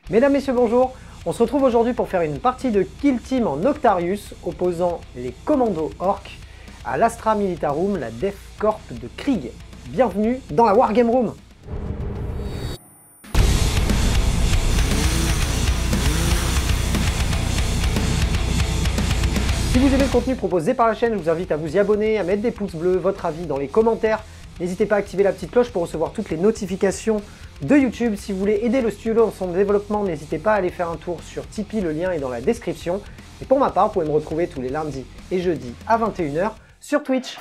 Mesdames, Messieurs, bonjour. On se retrouve aujourd'hui pour faire une partie de Kill Team en Octarius opposant les commandos orques à l'Astra Militarum, la Death Corp de Krieg. Bienvenue dans la Wargame Room. Si vous aimez le contenu proposé par la chaîne, je vous invite à vous y abonner, à mettre des pouces bleus, votre avis dans les commentaires. N'hésitez pas à activer la petite cloche pour recevoir toutes les notifications de YouTube. Si vous voulez aider le studio dans son développement, n'hésitez pas à aller faire un tour sur Tipeee, le lien est dans la description. Et pour ma part, vous pouvez me retrouver tous les lundis et jeudis à 21 h sur Twitch.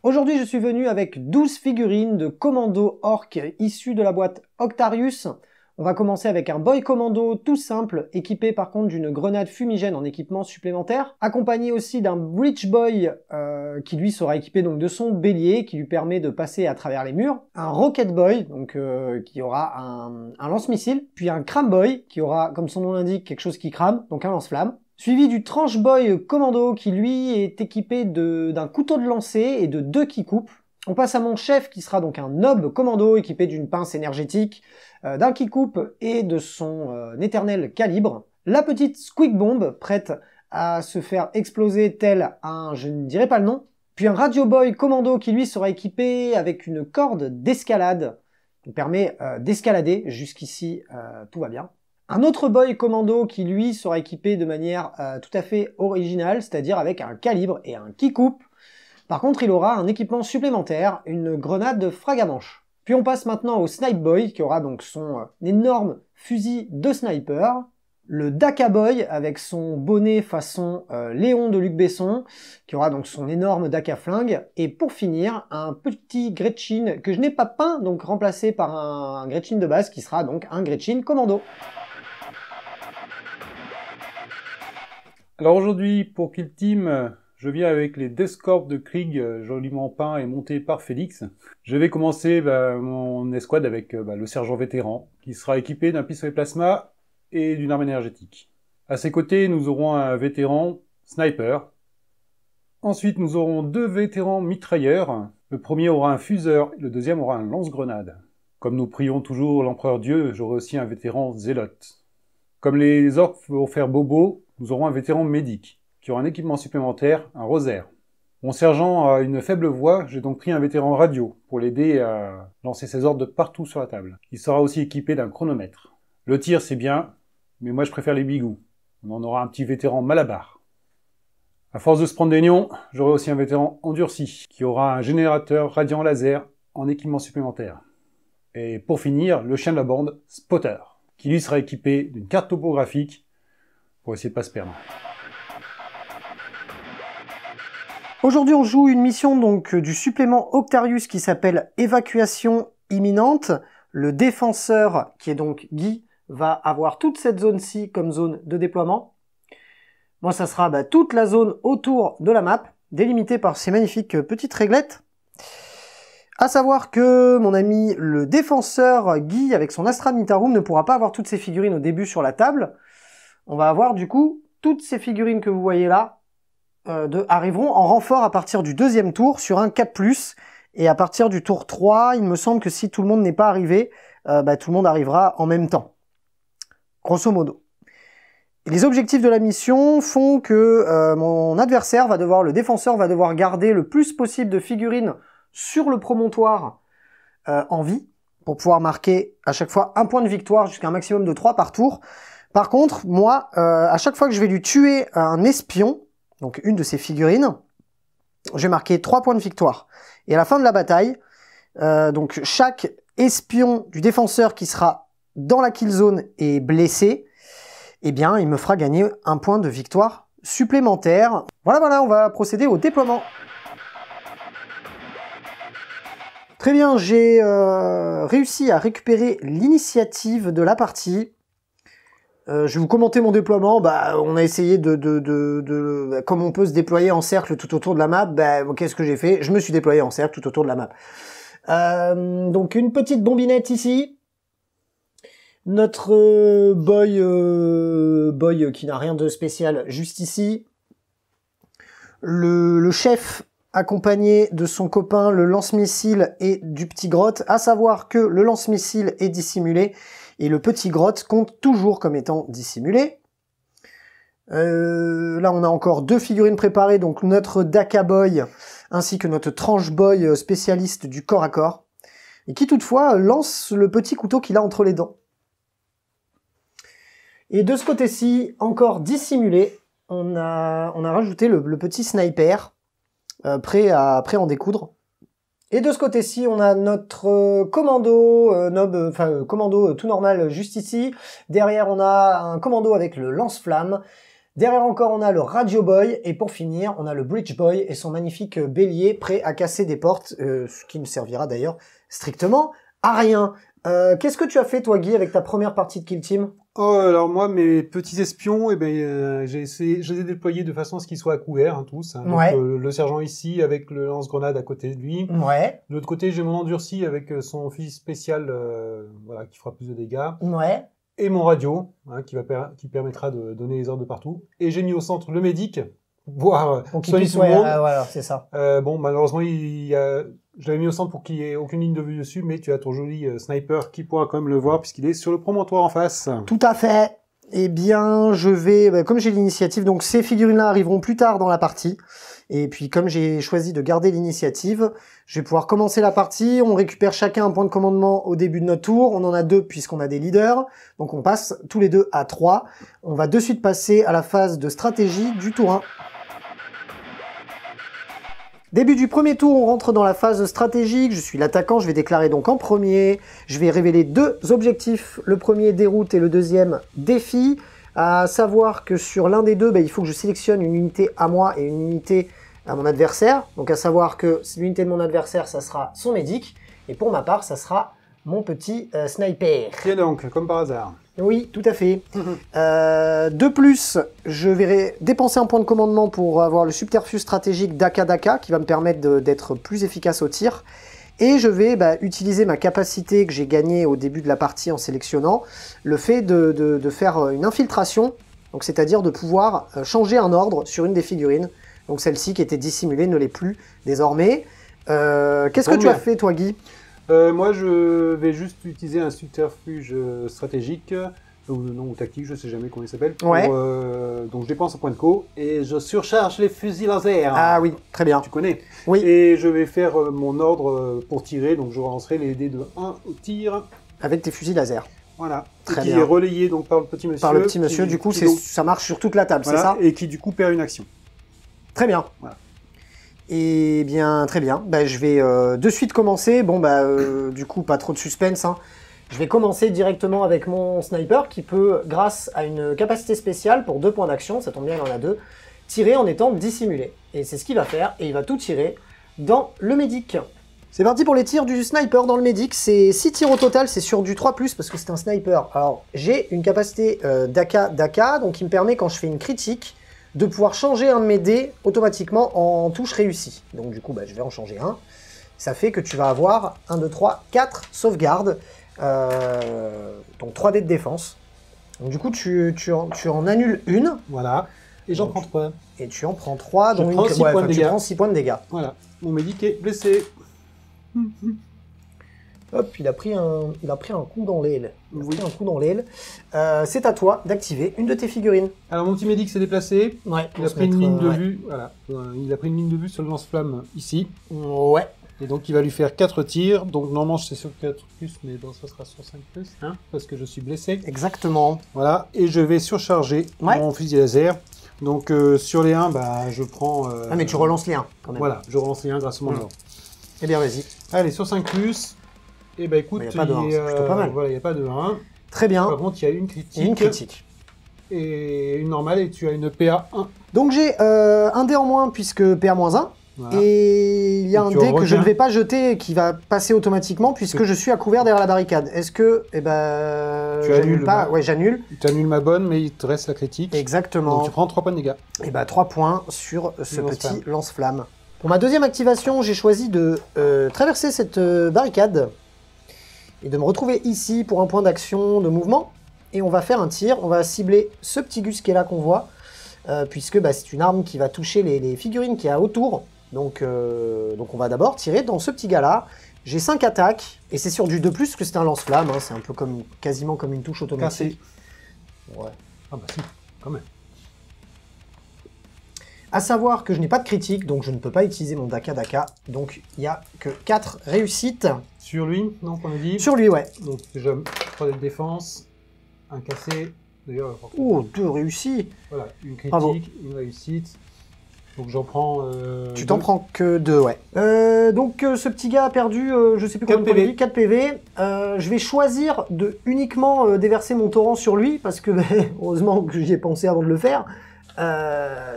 Aujourd'hui, je suis venu avec 12 figurines de commandos orques issues de la boîte Octarius. On va commencer avec un boy commando tout simple, équipé par contre d'une grenade fumigène en équipement supplémentaire, accompagné aussi d'un breach boy qui lui sera équipé donc de son bélier qui lui permet de passer à travers les murs, un rocket boy donc qui aura un lance-missile, puis un crame boy qui aura comme son nom l'indique quelque chose qui crame, donc un lance-flamme, suivi du tranche boy commando qui lui est équipé d'un couteau de lancer et de 2 qui coupent. On passe à mon chef qui sera donc un nob commando équipé d'une pince énergétique, d'un qui coupe et de son éternel calibre. La petite squeak bomb prête à se faire exploser tel un, je ne dirai pas le nom. Puis un radio boy commando qui lui sera équipé avec une corde d'escalade qui permet d'escalader. Jusqu'ici tout va bien. Un autre boy commando qui lui sera équipé de manière tout à fait originale, c'est-à-dire avec un calibre et un qui coupe. Par contre, il aura un équipement supplémentaire, une grenade de frag à manche. Puis on passe maintenant au Snipe Boy, qui aura donc son énorme fusil de sniper. Le Daka Boy, avec son bonnet façon Léon de Luc Besson, qui aura donc son énorme Daka flingue. Et pour finir, un petit Gretchin que je n'ai pas peint, donc remplacé par un Gretchin de base, qui sera donc un Gretchin commando. Alors aujourd'hui, pour Kill Team, je viens avec les Death Corp de Krieg, joliment peints et montés par Félix. Je vais commencer mon escouade avec le sergent vétéran, qui sera équipé d'un pistolet plasma et d'une arme énergétique. À ses côtés, nous aurons un vétéran sniper. Ensuite, nous aurons 2 vétérans mitrailleurs. Le premier aura un fuseur, et le deuxième aura un lance-grenade. Comme nous prions toujours l'empereur Dieu, j'aurai aussi un vétéran zélote. Comme les orques vont faire bobo, nous aurons un vétéran médic, qui aura un équipement supplémentaire, un rosaire. Mon sergent a une faible voix, j'ai donc pris un vétéran radio pour l'aider à lancer ses ordres de partout sur la table. Il sera aussi équipé d'un chronomètre. Le tir c'est bien, mais moi je préfère les bigous. On en aura un petit vétéran malabar. À force de se prendre des nions, j'aurai aussi un vétéran endurci, qui aura un générateur radiant laser en équipement supplémentaire. Et pour finir, le chien de la bande, Spotter, qui lui sera équipé d'une carte topographique pour essayer de pas se perdre. Aujourd'hui, on joue une mission donc du supplément Octarius qui s'appelle Évacuation imminente. Le défenseur, qui est donc Guy, va avoir toute cette zone-ci comme zone de déploiement. Moi, ça sera toute la zone autour de la map, délimitée par ces magnifiques petites réglettes. À savoir que mon ami le défenseur Guy, avec son Astra Militarum, ne pourra pas avoir toutes ces figurines au début sur la table. On va avoir du coup toutes ces figurines que vous voyez là, arriveront en renfort à partir du 2e tour sur un 4+, et à partir du tour 3, il me semble que si tout le monde n'est pas arrivé, tout le monde arrivera en même temps, grosso modo. Et les objectifs de la mission font que mon adversaire le défenseur va devoir garder le plus possible de figurines sur le promontoire en vie, pour pouvoir marquer à chaque fois un point de victoire jusqu'à un maximum de 3 par tour. Par contre, moi, à chaque fois que je vais lui tuer un espion, donc une de ces figurines, je vais marquer 3 points de victoire. Et à la fin de la bataille, donc chaque espion du défenseur qui sera dans la kill zone et blessé, eh bien il me fera gagner un point de victoire supplémentaire. Voilà, on va procéder au déploiement. Très bien, j'ai réussi à récupérer l'initiative de la partie. Je vais vous commenter mon déploiement. On a essayé comme on peut se déployer en cercle tout autour de la map. Qu'est-ce que j'ai fait? Je me suis déployé en cercle tout autour de la map. Donc une petite bombinette ici. Notre boy qui n'a rien de spécial juste ici. Le chef accompagné de son copain le lance-missile et du petit grotte, à savoir que le lance-missile est dissimulé et le petit grotte compte toujours comme étant dissimulé. Là on a encore 2 figurines préparées, donc notre Daka Boy ainsi que notre Tranche Boy spécialiste du corps à corps, et qui toutefois lance le petit couteau qu'il a entre les dents. Et de ce côté-ci, encore dissimulé, on a rajouté le petit sniper, prêt à en découdre. Et de ce côté-ci, on a notre commando, commando tout normal juste ici. Derrière, on a un commando avec le lance-flamme. Derrière encore, on a le Radio Boy. Et pour finir, on a le Bridge Boy et son magnifique bélier prêt à casser des portes, ce qui ne servira d'ailleurs strictement à rien. Qu'est-ce que tu as fait, toi, Guy, avec ta première partie de Kill Team? Oh, alors moi, mes petits espions, eh ben, je les ai déployés de façon à ce qu'ils soient à couvert, hein, tous. Hein. Ouais. Donc, le sergent ici, avec le lance-grenade à côté de lui. Ouais. De l'autre côté, j'ai mon endurci avec son fusil spécial, voilà, qui fera plus de dégâts. Ouais. Et mon radio, hein, qui permettra de donner les ordres de partout. Et j'ai mis au centre le médic, pour pouvoir soigner tout le monde. Voilà, c'est ça. Bon, malheureusement, je l'avais mis au centre pour qu'il n'y ait aucune ligne de vue dessus, mais tu as ton joli sniper qui pourra quand même le voir puisqu'il est sur le promontoire en face. Tout à fait. Eh bien, je vais, comme j'ai l'initiative, donc ces figurines-là arriveront plus tard dans la partie. Et puis, comme j'ai choisi de garder l'initiative, je vais pouvoir commencer la partie. On récupère chacun un point de commandement au début de notre tour. On en a 2 puisqu'on a des leaders. Donc, on passe tous les 2 à 3. On va de suite passer à la phase de stratégie du tour 1. Début du premier tour, on rentre dans la phase stratégique. Je suis l'attaquant, je vais déclarer donc en premier. Je vais révéler 2 objectifs. Le premier, déroute, et le deuxième, défi. À savoir que sur l'un des deux, il faut que je sélectionne une unité à moi et une unité à mon adversaire. Donc à savoir que l'unité de mon adversaire, ça sera son médic. Et pour ma part, ça sera mon petit sniper. Tiens donc, comme par hasard. Oui, tout à fait. De plus, je vais dépenser un point de commandement pour avoir le subterfuge stratégique Daka Daka, qui va me permettre d'être plus efficace au tir. Et je vais utiliser ma capacité que j'ai gagnée au début de la partie en sélectionnant, le fait de faire une infiltration, donc c'est-à-dire de pouvoir changer un ordre sur une des figurines. Donc celle-ci qui était dissimulée ne l'est plus désormais. Qu'est-ce que tu as fait, toi, Guy? Moi, je vais juste utiliser un subterfuge stratégique, ou tactique, je sais jamais comment il s'appelle. Ouais. Donc je dépense un point de co et je surcharge les fusils laser. Ah oui, très bien. Tu connais. Oui. Et je vais faire mon ordre pour tirer, donc je relancerai les dés de 1 au tir. Avec tes fusils laser. Voilà. Très qui bien. est relayé donc par le petit monsieur. Par le petit monsieur, du coup, ça marche sur toute la table, voilà, c'est ça? et qui du coup perd une action. Très bien. Voilà. Eh bien, très bien. Je vais de suite commencer. Bon, du coup, pas trop de suspense, hein. Je vais commencer directement avec mon sniper qui peut, grâce à une capacité spéciale pour 2 points d'action, ça tombe bien, il en a 2, tirer en étant dissimulé. Et c'est ce qu'il va faire, et il va tout tirer dans le médic. C'est parti pour les tirs du sniper dans le médic. C'est 6 tirs au total, c'est sur du 3+, parce que c'est un sniper. Alors, j'ai une capacité Daka, donc qui me permet, quand je fais une critique, de pouvoir changer un de mes dés automatiquement en touche réussie. Donc du coup, je vais en changer un. Ça fait que tu vas avoir 1, 2, 3, 4 sauvegardes. Donc 3 dés de défense. Donc du coup, tu en annules une. Voilà. Et j'en prends 3. Et tu en prends 3. Donc tu prends 6 points de dégâts. Voilà. Mon médic est blessé. Hop, il a pris un coup dans l'aile. Oui. Un coup dans l'aile. C'est à toi d'activer une de tes figurines. Alors mon petit médic s'est déplacé. Ouais. Il a pris une ligne de vue. Voilà. Il a pris une ligne de vue sur le lance-flamme ici. Ouais. Et donc il va lui faire 4 tirs. Donc normalement c'est sur 4+, mais bon, ça sera sur 5+, hein, parce que je suis blessé. Exactement. Voilà. Et je vais surcharger mon fusil laser. Donc sur les 1, je prends... Ah mais tu relances les 1 quand même. Voilà, je relance les 1 grâce à mon ordre. Eh bien vas-y. Allez, sur 5+, et écoute, il n'y a pas de 1, c'est plutôt pas mal. Voilà, il n'y a pas de 1. Très bien. Par contre, il y a une critique. Une critique. Et une normale, et tu as une PA 1. Donc j'ai un dé en moins puisque PA-1. Voilà. Et il y a un dé que je ne vais pas jeter qui va passer automatiquement puisque je suis à couvert derrière la barricade. Est-ce que, tu annules pas? Ouais, j'annule. Tu annules ma bonne, mais il te reste la critique. Exactement. Donc tu prends 3 points de dégâts. Et 3 points sur ce petit lance-flamme. Pour ma deuxième activation, j'ai choisi de traverser cette barricade et de me retrouver ici pour un point d'action de mouvement. Et on va faire un tir. On va cibler ce petit gus qui est là qu'on voit, puisque c'est une arme qui va toucher les figurines qu'il y a autour. Donc on va d'abord tirer dans ce petit gars-là. J'ai 5 attaques, et c'est sur du 2+, parce que c'est un lance-flamme, hein, c'est un peu comme, quasiment comme une touche automatique. Cassé. Ouais. Ah bah si, quand même. À savoir que je n'ai pas de critique, donc je ne peux pas utiliser mon Daka, donc il n'y a que 4 réussites. Sur lui, donc on a dit. Sur lui, ouais. Donc déjà, 3 de défense, un cassé, d'ailleurs... Oh, 2 réussis. Voilà, une critique, Bravo. une réussite. Donc j'en prends... Tu t'en prends que 2, ouais. Donc ce petit gars a perdu, je sais plus combien de 4 points de PV. vie, 4 PV. Je vais choisir de uniquement déverser mon torrent sur lui, parce que heureusement que j'y ai pensé avant de le faire.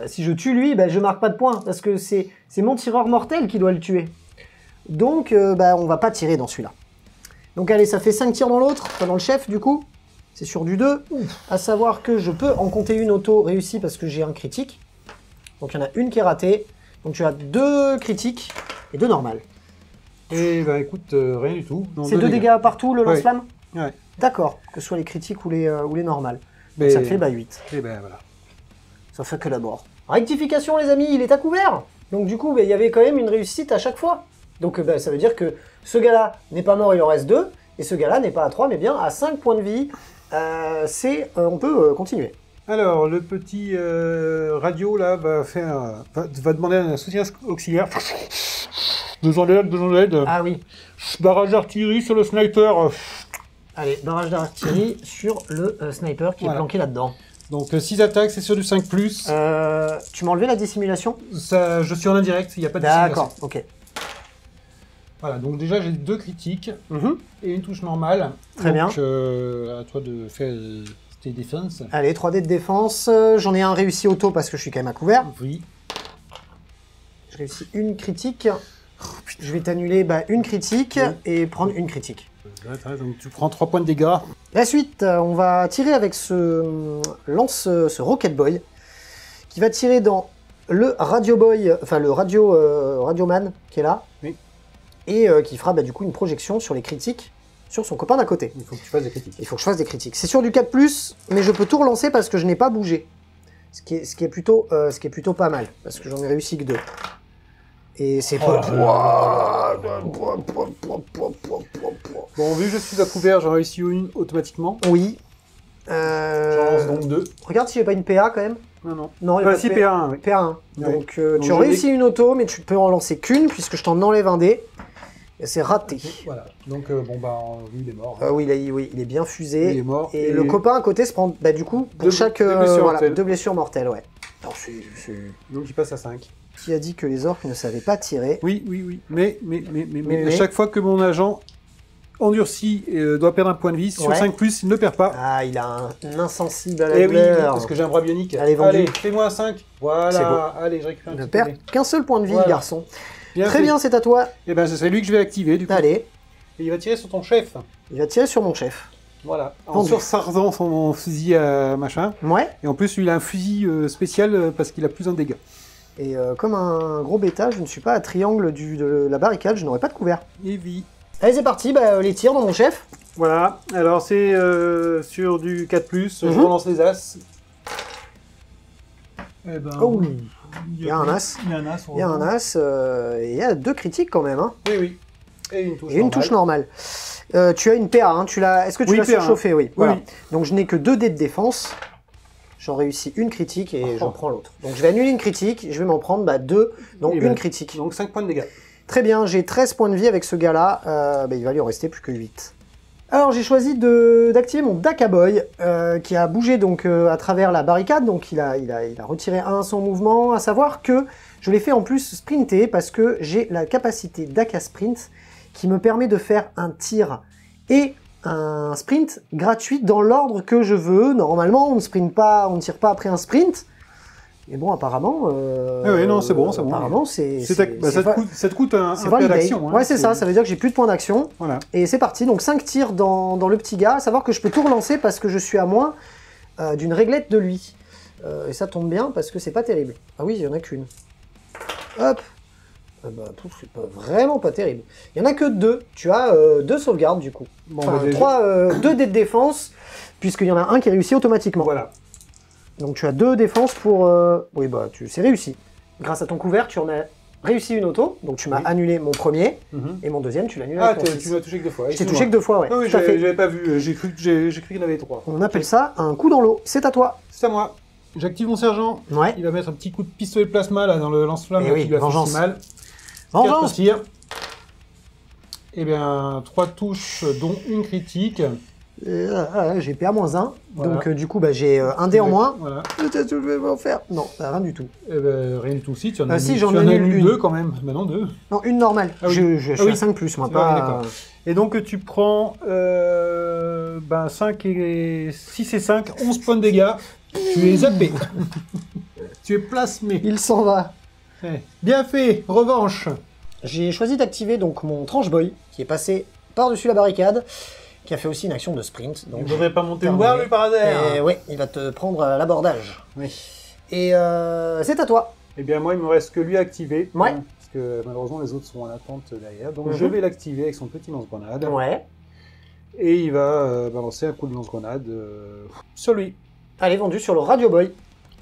Si je tue lui, je marque pas de points, parce que c'est mon tireur mortel qui doit le tuer. Donc on va pas tirer dans celui-là. Donc allez, ça fait 5 tirs dans l'autre, enfin dans le chef du coup. C'est sur du 2. À savoir que je peux en compter une auto réussie parce que j'ai un critique. Donc il y en a une qui est ratée. Donc tu as 2 critiques et 2 normales. Et bah écoute, rien du tout. C'est 2 dégâts partout, le lance-flamme? Ouais. D'accord, que ce soit les critiques ou les normales. Mais... Donc ça te fait 8. Et ben voilà. Ça fait que d'abord. Rectification les amis, il est à couvert. Donc du coup, il y avait quand même une réussite à chaque fois. Donc ça veut dire que ce gars-là n'est pas mort, il en reste 2. Et ce gars-là n'est pas à 3, mais bien à 5 points de vie. On peut continuer. Alors, le petit radio, là, va demander un soutien auxiliaire. Besoin d'aide. Ah oui. Barrage d'artillerie sur le sniper. Allez, barrage d'artillerie sur le sniper qui est planqué là-dedans. Donc 6 attaques, c'est sur du 5+. Tu m'as enlevé la dissimulation? Ça, je suis en indirect, il n'y a pas de dissimulation. D'accord, ok. Voilà, donc déjà j'ai 2 critiques et une touche normale. Très bien. Donc à toi de faire tes défenses. Allez, 3D de défense. J'en ai un réussi auto parce que je suis quand même à couvert. Oui. Je réussis une critique. Je vais t'annuler une critique et prendre une critique. Donc tu prends 3 points de dégâts. La suite, on va tirer avec ce Rocket Boy qui va tirer dans le Radio Boy, enfin le Radioman qui est là. Oui. Et qui fera du coup une projection sur les critiques sur son copain d'à côté. Il faut que tu fasses des critiques. Il faut que je fasse des critiques. C'est sur du 4+, mais je peux tout relancer parce que je n'ai pas bougé. Ce qui est plutôt pas mal, parce que j'en ai réussi que 2. Et c'est pas... Bon, vu que je suis à couvert, j'en réussis une automatiquement. Oui. J'en lance donc 2. Regarde si j'ai pas une PA quand même. Non. Non, il y a pas de Si, PA1, oui. PA1. Oui. Donc tu as réussi une auto, mais tu peux en lancer qu'une, puisque je t'en enlève un dé. Et c'est raté. Voilà. Donc, lui, il est mort. Oui, il est bien fusé. Il est mort. Et le copain à côté se prend, du coup, pour deux blessures mortelles, ouais. Alors, Donc, il passe à 5. Qui a dit que les orques ne savaient pas tirer? Oui. Mais à chaque fois que mon agent endurci doit perdre un point de vie, sur 5+, il ne perd pas. Ah, il a un insensible à la oui, douleur. parce que j'ai un bras bionique. Allez, fais-moi un 5. Voilà. Allez, je récupère un ne petit perd PV. qu'un seul point de vie, le garçon. Très bien, c'est à toi. Et ben, c'est lui que je vais activer, du coup. Allez. Et il va tirer sur ton chef. Il va tirer sur mon chef. Voilà. En sursardant son fusil à machin. Ouais. Et en plus, lui, il a un fusil spécial parce qu'il a plus un dégât. Et comme un gros bêta, je ne suis pas à triangle de la barricade, je n'aurai pas de couvert. Et vie. Allez, c'est parti, les tirs dans mon chef. Voilà. Alors, c'est sur du 4+, je relance les as. Eh ben, oh, il y a un as. Il y a un as. Il y a un as, et il y a 2 critiques quand même. Hein. Oui. Et une touche normale. Tu as une PA, hein. Est-ce que tu l'as surchauffé? Oui. Voilà. Oui. Donc je n'ai que 2 dés de défense. J'en réussis une critique et j'en prends l'autre. Donc je vais annuler une critique, je vais m'en prendre 2, donc une critique. Donc 5 points de dégâts. Très bien, j'ai 13 points de vie avec ce gars-là. Il va lui en rester plus que 8. Alors j'ai choisi d'activer mon Daka Boy, qui a bougé donc à travers la barricade, donc il a retiré son mouvement, à savoir que je l'ai fait en plus sprinter parce que j'ai la capacité Daka Sprint qui me permet de faire un tir et un sprint gratuit dans l'ordre que je veux. Normalement on ne tire pas après un sprint. Mais bon, apparemment... oui, non, c'est bon. Apparemment, ça te coûte un peu d'action. Hein, ouais, c'est ça veut dire que j'ai plus de points d'action. Voilà. Et c'est parti, donc 5 tirs dans le petit gars. À savoir que je peux tout relancer parce que je suis à moins d'une réglette de lui. Et ça tombe bien parce que c'est pas terrible. Ah oui, il y en a qu'une. Hop. C'est vraiment pas terrible. Il y en a que 2. Tu as 2 sauvegardes du coup. Bon, enfin, 2 dés de défense, puisqu'il y en a un qui réussit automatiquement. Voilà. Donc tu as 2 défenses pour... Oui, c'est réussi. Grâce à ton couvert, tu en as réussi une auto, donc tu m'as Oui. annulé mon premier, Mhm. et mon deuxième, tu l'as annulé Ah, avec mon tu six. m'as touché que 2 fois. Je t'ai excuse-moi. touché que 2 fois, ouais. Ah oui, tout à fait. j'avais pas vu, j'ai cru qu'il y en avait 3. On appelle ça un coup dans l'eau. C'est à toi. C'est à moi. J'active mon sergent. Ouais. Il va mettre un petit coup de pistolet plasma là dans le lance-flamme Eh là, oui, qui lui a fait vengeance. si mal. Vengeance. 4 tirs. Eh bien, 3 touches, dont une critique. J'ai PA-1, Voilà. donc du coup, bah, j'ai un dé en moins. Voilà. Qu'est-ce que je vais en faire? Non, rien du tout. Eh ben, rien du tout. Si, tu en as Si, mis- j'en tu en ai as eu eu une. 2 quand même. Ben non, 2. Non, une normale. Ah oui. Je Ah suis oui. à 5 plus, moi, Ah pas... oui, d'accord. Et donc, tu prends 5 et 6 et 5, 11 points de dégâts. Tu es zappé. Tu es plasmé. Il s'en va. Eh, bien fait. Revanche. J'ai choisi d'activer donc mon tranche boy, qui est passé par-dessus la barricade, qui a fait aussi une action de sprint. Donc, Donc, je devrais pas monter le terminé. voir, lui, par hasard. Et ouais, il va te prendre à l'abordage. Oui. Et c'est à toi. Eh bien, moi, il me reste que lui à activer. Ouais. Parce que malheureusement, les autres sont en attente derrière. Donc, Mhm. je vais l'activer avec son petit lance-grenade. Ouais. Et il va balancer un coup de lance-grenade sur lui. Allez, vendu sur le radio boy.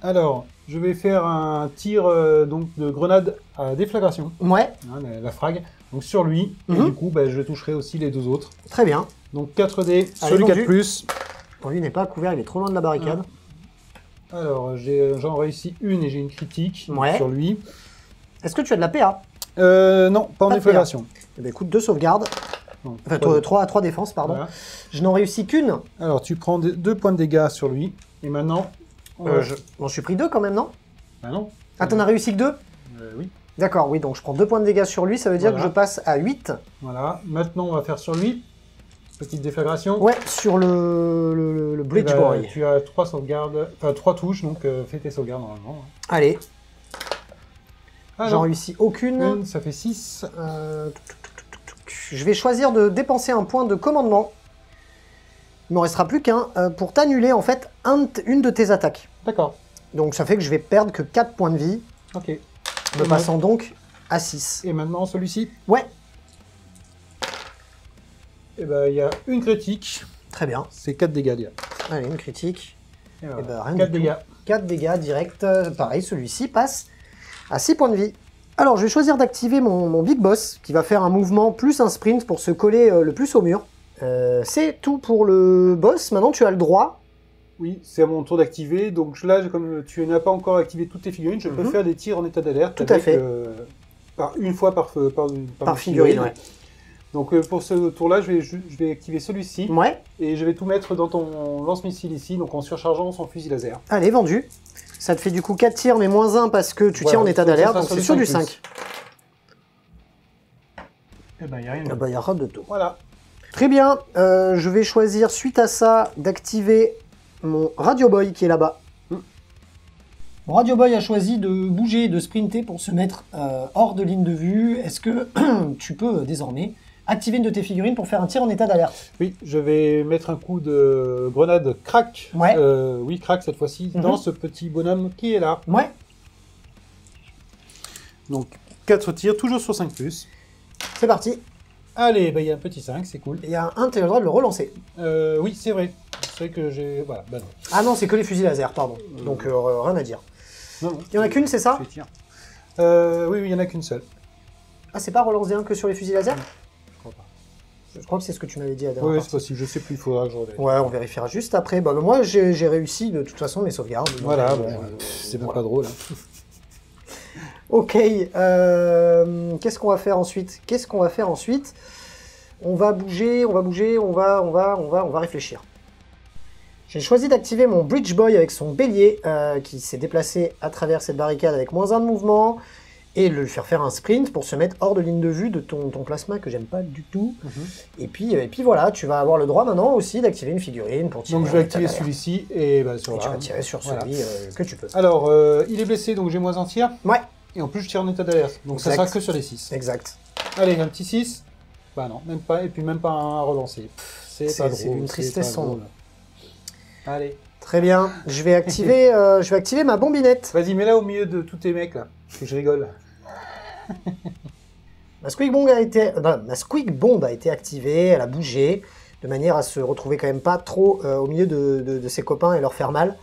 Alors, je vais faire un tir donc de grenade à déflagration, Ouais, hein, la frag, donc sur lui. Et Mhm. du coup, bah, je toucherai aussi les 2 autres. très bien. Donc 4D sur Allez, le vendu. 4+. Bon, lui n'est pas couvert, il est trop loin de la barricade. Alors, j'en réussis une et j'ai une critique Ouais. sur lui. Est-ce que tu as de la PA? Non, pas en Pas de déflagration. Eh bien, écoute, 2 sauvegardes. Non, Enfin, pas de- 3 défenses, pardon. Voilà. Je n'en réussis qu'une. Alors, tu prends 2 points de dégâts sur lui. Et maintenant... Bon, je suis pris 2 quand même, non? Ah non. Ah, t'en as réussi que 2? Oui. D'accord, oui, donc je prends 2 points de dégâts sur lui, ça veut dire Voilà. que je passe à 8. Voilà. Maintenant, on va faire sur lui. Petite déflagration. Ouais, sur le Eh Bridge ben, Boy. Tu as 3 sauvegardes, enfin 3 touches, donc fais tes sauvegardes normalement. Allez, Ah j'en non, réussis aucune. une, ça fait 6. Je vais choisir de dépenser un point de commandement. Il m'en restera plus qu'un pour t'annuler en fait une de tes attaques. D'accord, Donc ça fait que je vais perdre que 4 points de vie, ok. me passant donc à 6. Et maintenant celui-ci, Ouais, eh ben, il y a une critique, très bien. c'est 4 dégâts déjà. Allez, une critique. Et voilà. Eh ben, rien 4 du tout. dégâts. 4 dégâts direct. Pareil, celui-ci passe à 6 points de vie. Alors, je vais choisir d'activer mon Big Boss, qui va faire un mouvement plus un sprint pour se coller le plus au mur. C'est tout pour le boss. Maintenant, tu as le droit. Oui, c'est à mon tour d'activer, donc là, comme tu n'as pas encore activé toutes tes figurines, je peux Mhm. faire des tirs en état d'alerte. Tout à avec, fait. Une fois par Par figurine, ouais. Donc pour ce tour-là, je vais activer celui-ci, Ouais, et je vais tout mettre dans ton lance-missile ici, donc en surchargeant son fusil laser. allez, vendu. Ça te fait du coup 4 tirs, mais moins 1 parce que tu Voilà, tires en état donc ça d'alerte, sera donc sur c'est du sur du 5+. 5. Eh ben, il n'y a rien. Ah bah, il y aura de tout. Voilà. Très bien, je vais choisir suite à ça d'activer mon Radio Boy qui est là-bas. Mon Radio Boy a choisi de bouger et de sprinter pour se mettre hors de ligne de vue. Est-ce que tu peux désormais activer une de tes figurines pour faire un tir en état d'alerte? Oui, je vais mettre un coup de grenade crack. Ouais. Oui, crack cette fois-ci, Mhm. dans ce petit bonhomme qui est là. Ouais, Donc 4 tirs, toujours sur 5+. c'est parti. Allez, bah, il y a un petit 5, c'est cool. Il y a un, tu as le droit de le relancer. Oui, c'est vrai. C'est vrai que j'ai... Voilà, bah non. Ah non, c'est que les fusils laser, pardon. Donc rien à dire. Non, non. Il y en a qu'une, c'est ça? Je tire. Oui, il y en a qu'une seule. Ah, c'est pas relancer un que sur les fusils laser? Je crois pas. Je crois que c'est ce que tu m'avais dit à la dernière Oui, partie. c'est possible, je sais plus, il faudra que je regarde. Ouais, on vérifiera juste après. Bah, moi, j'ai réussi de toute façon mes sauvegardes. Donc, Voilà, bon, bon, c'est même voilà. pas drôle. Hein. Ok, qu'est-ce qu'on va faire ensuite? On va bouger, on va réfléchir. J'ai choisi d'activer mon Bridge Boy avec son bélier qui s'est déplacé à travers cette barricade avec moins 1 de mouvement et le faire faire un sprint pour se mettre hors de ligne de vue de ton plasma que j'aime pas du tout. Et puis voilà, tu vas avoir le droit maintenant aussi d'activer une figurine pour tirer. Donc je vais en activer état d'alerte. celui-ci et bah, sur Et tu là. vas tirer sur Voilà. celui que tu peux. Alors, il est blessé, donc j'ai moins un tir. Ouais, Et en plus, je tire en état d'alerte. Donc ça Exact. sera que sur les 6. exact. Allez, un petit 6. Bah non, même pas. Et puis même pas un à relancer. C'est pas drôle. d'une tristesse pas sans drôle. nom. Allez. Très bien, je vais activer ma bombinette. Vas-y, mets-la au milieu de tous tes mecs, là. Que je rigole. Ma Squeak Bomb a été activée, elle a bougé, de manière à se retrouver quand même pas trop au milieu de ses copains et leur faire mal.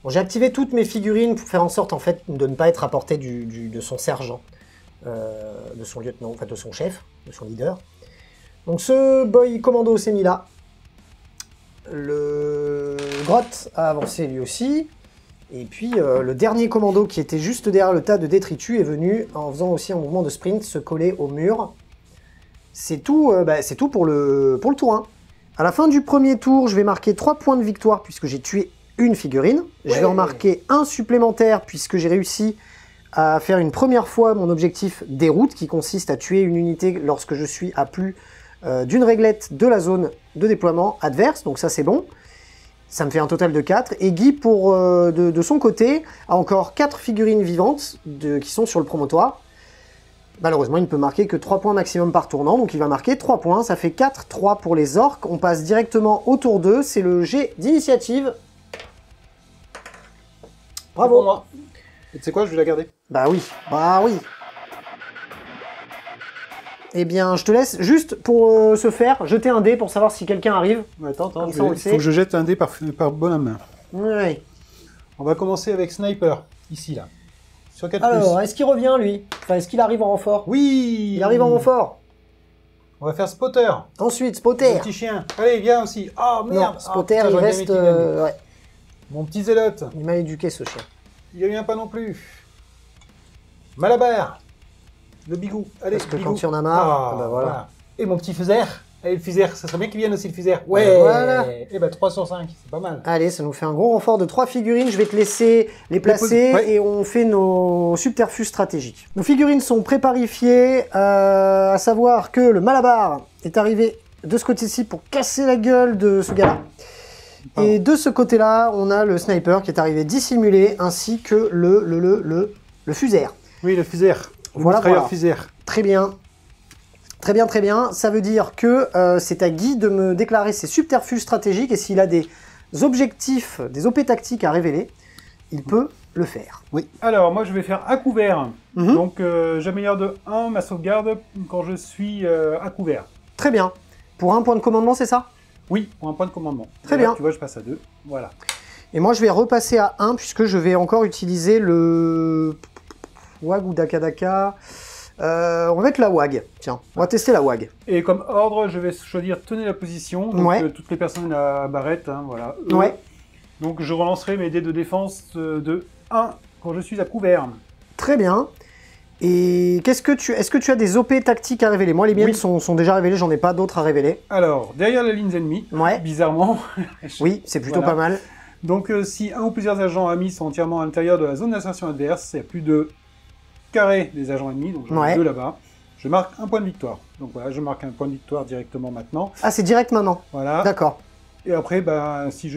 Bon, j'ai activé toutes mes figurines pour faire en sorte en fait de ne pas être à portée de son sergent. de son lieutenant, enfin de son chef, de son leader. Donc ce boy commando s'est mis là. Le grotte a avancé lui aussi. Et puis le dernier commando qui était juste derrière le tas de détritus est venu en faisant aussi un mouvement de sprint se coller au mur. C'est tout, c'est tout pour le tour 1. À la fin du premier tour, je vais marquer 3 points de victoire puisque j'ai tué une figurine. Je vais en marquer un supplémentaire puisque j'ai réussi à faire une première fois mon objectif déroute qui consiste à tuer une unité lorsque je suis à plus d'une réglette de la zone de déploiement adverse. Donc ça c'est bon. Ça me fait un total de 4. Et Guy, de son côté, a encore 4 figurines vivantes qui sont sur le promontoire. Malheureusement, il ne peut marquer que 3 points maximum par tournant, donc il va marquer 3 points. Ça fait 4-3 pour les orques. On passe directement au tour 2. C'est le jet d'initiative. Bravo. Pour moi. Et tu sais quoi, je vais la garder. Bah oui. Eh bien, je te laisse juste pour ce faire, jeter un dé pour savoir si quelqu'un arrive. Attends, Comme ça, on le il sait. faut que je jette un dé par bonhomme. Oui. On va commencer avec Sniper, ici, là. Sur 4+. Alors, est-ce qu'il revient, lui? Enfin, est-ce qu'il arrive en renfort? Oui. Il arrive en renfort. On va faire Spotter. Ensuite, Spotter. Mon petit chien. Allez, viens aussi. Oh, merde. Non, Spotter, putain, il j'aurais bien reste... aimé qu'il vienne. ouais. Mon petit zélote. Il est mal éduqué, ce chien. Il vient pas non plus. Malabar. Le bigou. Allez, Parce que bigou. quand il y en a marre, Ah, bah voilà. Et mon petit fusère. Allez, le fusère. Ça serait bien qu'il vienne aussi, le fusère. Ouais. Voilà. Et bah, 3 sur 5. C'est pas mal. Allez, ça nous fait un gros renfort de 3 figurines. Je vais te laisser les placer Ouais. et on fait nos subterfuges stratégiques. Nos figurines sont préparifiées, à savoir que le Malabar est arrivé de ce côté-ci pour casser la gueule de ce gars-là. Et de ce côté-là, on a le sniper qui est arrivé dissimulé, ainsi que le fusère. Oui, le fusère. Voilà. Fusère. Très bien. Très bien, très bien. Ça veut dire que c'est à Guy de me déclarer ses subterfuges stratégiques et s'il a des objectifs, des OP tactiques à révéler, il peut le faire. Oui. Alors, moi, je vais faire à couvert. Mhm. Donc, j'améliore de 1 ma sauvegarde quand je suis à couvert. Très bien. Pour un point de commandement, c'est ça? Oui, pour un point de commandement. Très Et là, bien. Tu vois, je passe à 2. Voilà. Et moi, je vais repasser à 1 puisque je vais encore utiliser le WAG ou Dakadaka. On va mettre la WAG. Tiens, on va tester la WAG. Et comme ordre, je vais choisir tenir la position. Donc, Ouais. toutes les personnes à barrette, hein, voilà. Ouais. Donc, je relancerai mes dés de défense de 1 quand je suis à couvert. Très bien. Et est-ce que tu as des OP tactiques à révéler? Moi, les miennes Oui. sont déjà révélées, j'en ai pas d'autres à révéler. Alors, derrière les lignes ennemies, Ouais. bizarrement. Oui, c'est plutôt Voilà. pas mal. Donc, si un ou plusieurs agents amis sont entièrement à l'intérieur de la zone d'insertion adverse, il y a plus de carré des agents ennemis, donc j'en ai Ouais. 2 là-bas. Je marque un point de victoire. Donc voilà, je marque un point de victoire directement maintenant. Ah, c'est direct maintenant. Voilà. D'accord. Et après, si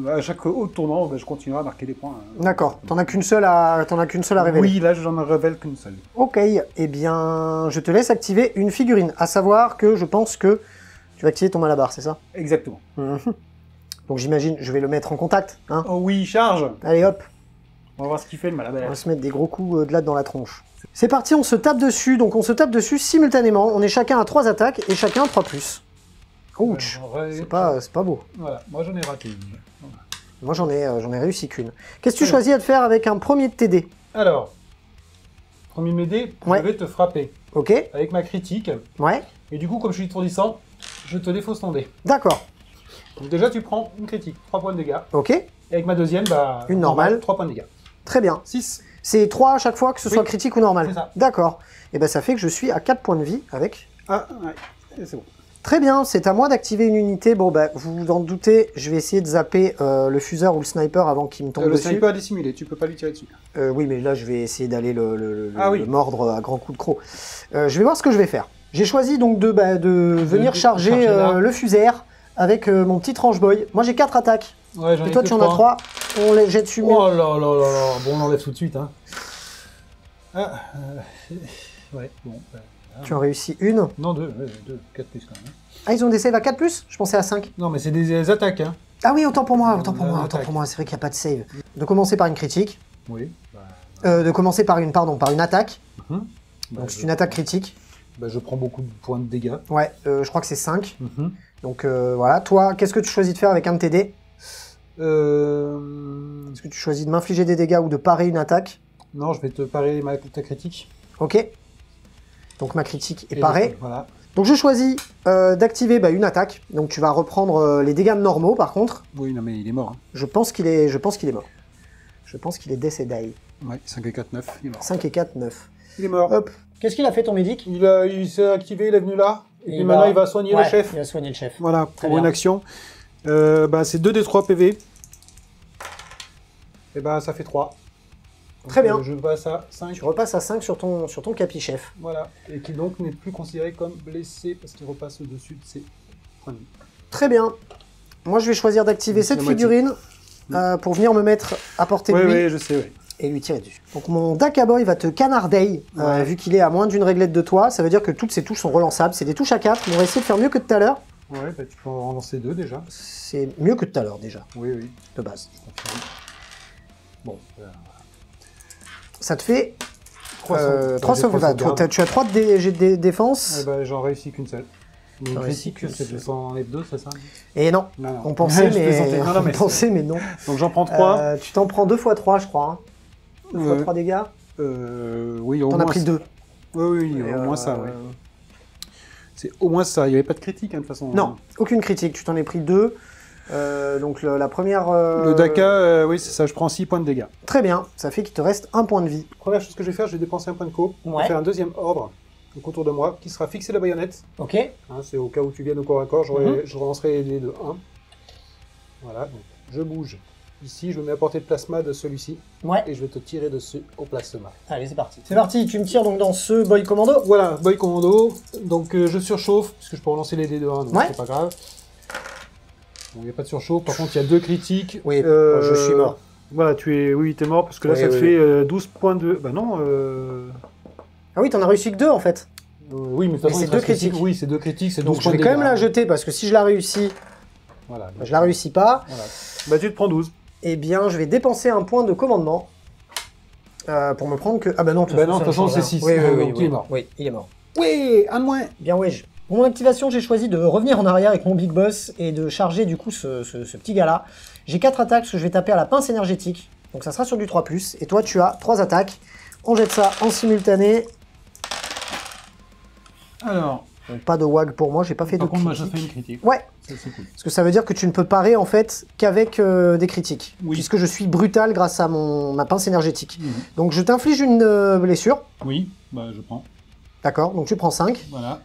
à chaque autre tournant, je continuerai à marquer des points. D'accord. T'en as qu'une seule à révéler. Oui, là, je n'en révèle qu'une seule. Ok. Eh bien, je te laisse activer une figurine. À savoir que je pense que tu vas activer ton Malabar, c'est ça? Exactement. Mhm. Donc j'imagine, je vais le mettre en contact. Hein. Oh oui, charge. Allez hop, On va voir ce qu'il fait le on Malabar. va se mettre des gros coups de latte dans la tronche. C'est parti, on se tape dessus. Donc on se tape dessus simultanément. On est chacun à 3 attaques et chacun 3+. Ouch. C'est pas beau. Voilà, moi j'en ai raté une. Voilà. Moi j'en ai réussi qu'une. Qu'est-ce que tu choisis à te faire avec un premier de TD? Alors, premier m'aider, Ouais. je vais te frapper Ok. avec ma critique. Ouais. Et du coup, comme je suis étourdissant, je te défausse ton dé. D'accord. Donc déjà, tu prends une critique, 3 points de dégâts. Ok. Et avec ma deuxième, Une normale. 3 points de dégâts. Très bien. 6. C'est 3 à chaque fois, que ce Oui. soit critique ou normal. C'est ça. D'accord. Et ben ça fait que je suis à 4 points de vie avec... Ah, ouais, et c'est bon. Très bien, c'est à moi d'activer une unité. Bon, bah, vous vous en doutez, je vais essayer de zapper le fuseur ou le sniper avant qu'il me tombe Le dessus. sniper est dissimulé, tu peux pas lui tirer dessus. Oui, mais là, je vais essayer d'aller Ah oui. le mordre à grands coups de croc. Je vais voir ce que je vais faire. J'ai choisi donc de venir charger charger là. le fuseur avec mon petit tranche boy. Moi, j'ai 4 attaques. Ouais, j'en Et ai toi, que tu en as 3. On les jette dessus. Oh là là là là, bon, on l'enlève tout de suite, hein. Ah, ouais, bon. Tu en réussis une. Non, 2, 4 plus quand même. Ah, ils ont des saves à 4+? Je pensais à 5. Non, mais c'est des attaques, hein. Ah oui, autant pour moi, autant pour moi, Attaque. autant pour moi. C'est vrai qu'il n'y a pas de save. De commencer par une critique. Oui. De commencer par une attaque. Bah, Donc c'est une attaque critique. Bah, je prends beaucoup de points de dégâts. Ouais, je crois que c'est 5. Donc voilà. Toi, qu'est-ce que tu choisis de faire avec un de tes dés? Est-ce que tu choisis de m'infliger des dégâts ou de parer une attaque? Non, je vais te parer ta critique. Ok. Donc ma critique est Et parée. Voilà. Donc je choisis d'activer une attaque. Donc tu vas reprendre les dégâts normaux par contre. Oui, non mais il est mort. Hein. Je pense qu'il est mort. Je pense qu'il est décédé. Ouais, 5 et 4, 9, il est mort. 5 et 4, 9. Il est mort. Hop. Qu'est-ce qu'il a fait ton médic? Il s'est activé, il est venu là. Et puis maintenant il va soigner le chef. Il va soigner le chef. Voilà, Très pour bien. une action. C'est 2 des 3 PV. Et ça fait 3. Donc, Très bien. Je passe à 5. Tu repasses à 5 sur ton capi-chef. Voilà. Et qui donc n'est plus considéré comme blessé parce qu'il repasse au-dessus de ses points de vie. Très bien. Moi, je vais choisir d'activer cette figurine pour venir me mettre à portée de lui. Oui, je sais, oui. Et lui tirer dessus. Donc mon Dakaboy va te canarder, vu qu'il est à moins d'une réglette de toi. Ça veut dire que toutes ces touches sont relançables. C'est des touches à 4. On va essayer de faire mieux que tout à l'heure. Ouais, tu peux en lancer 2 déjà. C'est mieux que tout à l'heure déjà, Oui, oui. de base. Bon. Ça te fait 3 sauvegardes. sauvegardes. Tu as 3 de défense. J'en réussis qu'une seule. Une réussis critique, qu'une c'est seule. 202, c'est ça? Et non, Non. on pensait, Je plaisantais. mais... Non, mais on pensait, mais non. Donc j'en prends 3. Tu t'en prends 2 x 3, je crois. 2 x 3 dégâts. Oui, au T'en moins. as pris 2. Oui, au moins ça, oui. C'est au moins ça. Il n'y avait pas de critique, hein, de toute façon. Non, aucune critique. Tu t'en es pris 2. Donc la première... Le Daka, oui, c'est ça. Je prends 6 points de dégâts. Très bien. Ça fait qu'il te reste 1 point de vie. Première chose que je vais faire, je vais dépenser un point de co pour Ouais. faire un deuxième ordre donc autour de moi qui sera fixé la baïonnette. Ok. Hein, c'est au cas où tu viennes au corps à corps, je relancerai les dés de 1. Voilà, donc je bouge. Ici, je me mets à portée de plasma de celui-ci Ouais. et je vais te tirer dessus au plasma. Allez, c'est parti. C'est parti. Tu me tires donc dans ce boy commando. Voilà, boy commando. Donc je surchauffe, parce que je peux relancer les dés de 1, donc Ouais. c'est pas grave. Bon, il n'y a pas de surchauffe, par contre il y a 2 critiques. Oui, je suis mort. Voilà, t'es mort, parce que là Oui, ça te oui, fait 12 points de... Bah non, Ah oui, t'en as réussi que 2 en fait. oui, mais de toute façon, c'est il te 2 reste que six- critiques. Oui, c'est 2 critiques, c'est 12 Donc je points vais de quand même dégâts. la jeter parce que si je la réussis, Voilà. je la réussis pas. Voilà. Bah tu te prends 12. Eh bien, je vais dépenser un point de commandement pour me prendre que... Ah bah non, Bah non, de toute façon, c'est 6. Oui, Donc il est mort. Oui, il est mort. Oui, un de moins. Bien, ouais. Pour mon activation, j'ai choisi de revenir en arrière avec mon Big Boss et de charger du coup ce petit gars-là. J'ai 4 attaques parce que je vais taper à la pince énergétique. Donc ça sera sur du 3+. Et toi, tu as 3 attaques. On jette ça en simultané. Alors, Donc pas de WAG pour moi, j'ai pas fait par de contre, moi, je critique. fais une critique. Ouais, Ça, c'est cool. parce que ça veut dire que tu ne peux parer en fait qu'avec des critiques. Oui. Puisque je suis brutal grâce à ma pince énergétique. Mhm. Donc je t'inflige une blessure. Oui, bah je prends. D'accord, donc tu prends 5. Voilà.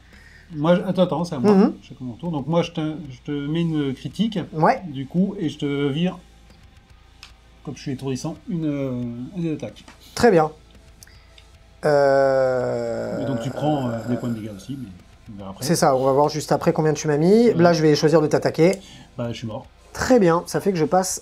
Moi, attends, c'est à moi. Mhm. Chacun mon tour. Donc moi, je te mets une critique, Ouais, du coup, et je te vire, comme je suis étourdissant, une attaque. très bien. Et donc tu prends des points de dégâts aussi, mais on verra après. C'est ça, on va voir juste après combien tu m'as mis. Là, je vais choisir de t'attaquer. Bah, je suis mort. Très bien, ça fait que je passe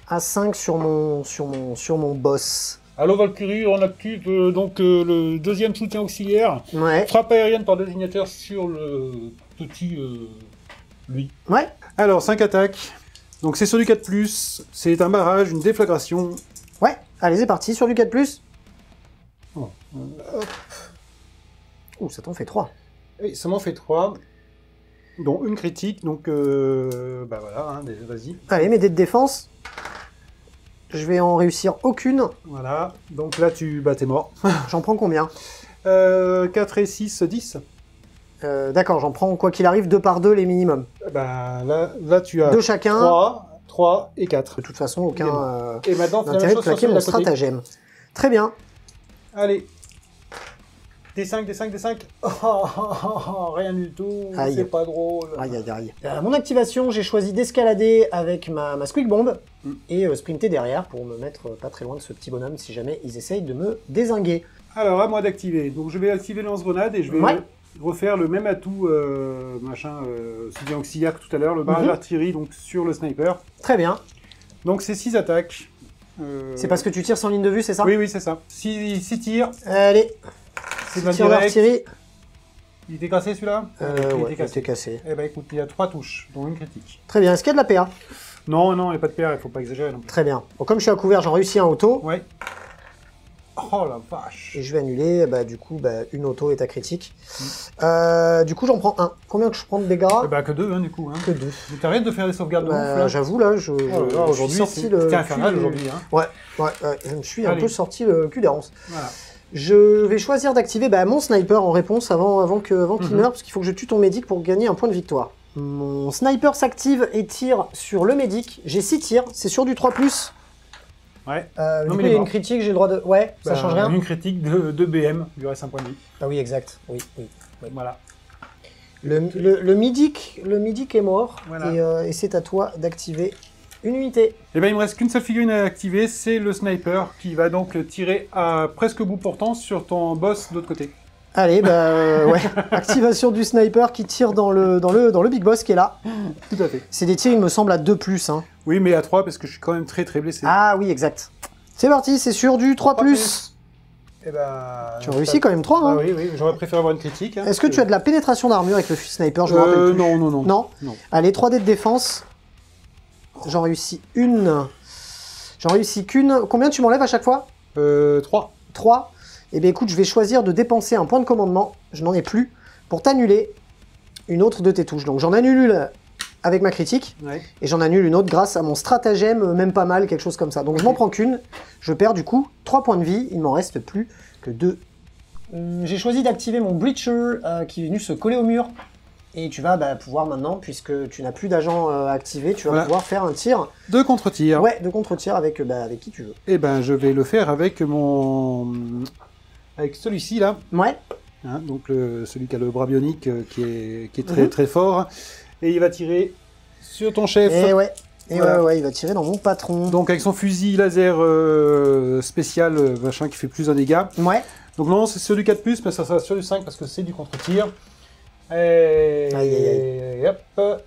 à 5 sur mon boss. Allo Valkyrie, on active donc le deuxième soutien auxiliaire. Ouais, Frappe aérienne par désignateur sur le petit lui. ouais, Alors, 5 attaques. Donc c'est sur du 4+, c'est un barrage, une déflagration. ouais. Allez, c'est parti, sur du 4+. Oh. Ouh, ça t'en fait 3. Et ça m'en fait 3, dont une critique, donc bah voilà, hein, vas-y. Allez, mes dés de défense. Je vais en réussir aucune. Voilà, donc là t'es mort. J'en prends combien 4 et 6, 10. D'accord, j'en prends quoi qu'il arrive 2 par 2 les minimums. Bah là tu as 2 chacun. 3 et 4. De toute façon, aucun Et maintenant, fais la intérêt même de chose sur plaquer celui mon d'à côté. stratagème. Très bien. Allez. D5, D5, D5. Rien du tout, Aïe. c'est pas drôle. Aïe, aïe, aïe. À mon activation, j'ai choisi d'escalader avec ma Squeak Bomb et sprinter derrière pour me mettre pas très loin de ce petit bonhomme si jamais ils essayent de me dézinguer. Alors, à moi d'activer. Donc, je vais activer le lance-grenade et je vais Ouais. refaire le même atout, soutien auxiliaire que tout à l'heure, le barrage d'artillerie donc sur le sniper. Très bien. Donc, c'est 6 attaques. C'est parce que tu tires sans ligne de vue, c'est ça? Oui, c'est ça. 6 tirs, Allez, c'est de la tir direct. d'artillerie. Il était cassé celui-là Ouais, Il était il était cassé. cassé. Eh ben écoute, il y a 3 touches, dont une critique. Très bien. Est-ce qu'il y a de la PA? Non, il n'y a pas de PR, il faut pas exagérer non plus. Très bien. Bon, comme je suis à couvert, j'en réussis un auto. Ouais. Oh la vache. Et je vais annuler, du coup, une auto est à critique. Du coup, j'en prends un. Combien que je prends de dégâts? Eh ben que 2, du coup. Hein. Que 2. Mais t'arrêtes de faire des sauvegardes de ouf, là. J'avoue, là, je suis Aujourd'hui, sorti c'était le infernal cul du- aujourd'hui. Hein. Ouais, je me suis un Allez. peu sorti le cul des ronces. Voilà. Je vais choisir d'activer mon sniper en réponse avant qu'il meure, parce qu'il faut que je tue ton médic pour gagner un point de victoire. Mon sniper s'active et tire sur le médic. J'ai 6 tirs, c'est sur du 3+. Ouais. Du coup, il y a une critique, j'ai le droit de... Ouais, ça change rien. Une critique de BM, il lui reste un point de vie. Ah oui, exact. Oui. Voilà. Le médic est mort, Voilà. et c'est à toi d'activer une unité. Et ben il me reste qu'une seule figurine à activer, c'est le sniper qui va donc tirer à presque bout portant sur ton boss de l'autre côté. Allez, ouais. Activation du sniper qui tire dans le big boss qui est là. Tout à fait. C'est des tirs, il me semble, à 2+. Hein. Oui, mais à 3 parce que je suis quand même très blessé. Ah oui, exact. C'est parti, c'est sur du 3+. Et Tu réussis quand même 3. Hein. Ah oui, j'aurais préféré avoir une critique. Hein, Est-ce que tu as de la pénétration d'armure avec le sniper? Je me rappelle plus. Non. Non. Allez, 3D de défense. J'en réussis une. J'en réussis qu'une. Combien tu m'enlèves à chaque fois? 3. 3. Eh bien écoute, je vais choisir de dépenser un point de commandement, je n'en ai plus, pour t'annuler une autre de tes touches. Donc j'en annule une avec ma critique, et j'en annule une autre grâce à mon stratagème, même pas mal, quelque chose comme ça. Donc je m'en prends qu'une, je perds du coup 3 points de vie, il m'en reste plus que 2. J'ai choisi d'activer mon Breacher qui est venu se coller au mur. Et tu vas pouvoir maintenant, puisque tu n'as plus d'agent activé, tu vas pouvoir faire un tir. De contre-tir. Ouais, de contre-tir avec qui tu veux. Et ben je vais le faire avec avec celui-ci là. Ouais. Hein, donc celui qui a le bras bionique qui est très fort. Et il va tirer sur ton chef. Et ouais. Et ouais, il va tirer dans mon patron. Donc avec son fusil laser spécial, machin, qui fait plus un dégât. Ouais. Donc non, c'est sur du 4+, mais ça sera sur du 5 parce que c'est du contre-tir. Et... Aïe. Hop.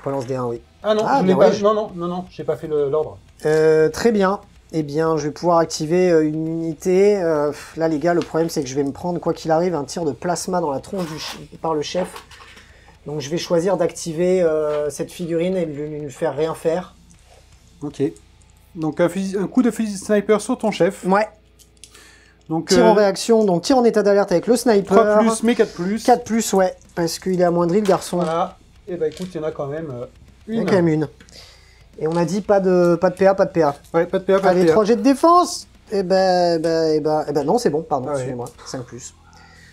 Relance des 1, oui. Ah non, je l'ai pas. Non, j'ai pas fait l'ordre. Très bien. Eh bien, je vais pouvoir activer une unité. Là, les gars, le problème, c'est que je vais me prendre, quoi qu'il arrive, un tir de plasma dans la tronche par le chef. Donc, je vais choisir d'activer cette figurine et de lui faire rien faire. Ok. Donc, un coup de fusil sniper sur ton chef. Ouais. Donc, tir en réaction, donc tir en état d'alerte avec le sniper. 3+, mais 4+. 4+, ouais. Parce qu'il est amoindri, le garçon. Voilà. Et bah écoute, il y en a quand même une. Il y en a quand même une. Et on a dit pas de PA, pas de PA. Ouais, pas de PA, pas de PA. Allez, 3 jets de défense. Eh ben non, c'est bon, pardon, excusez-moi. 5+.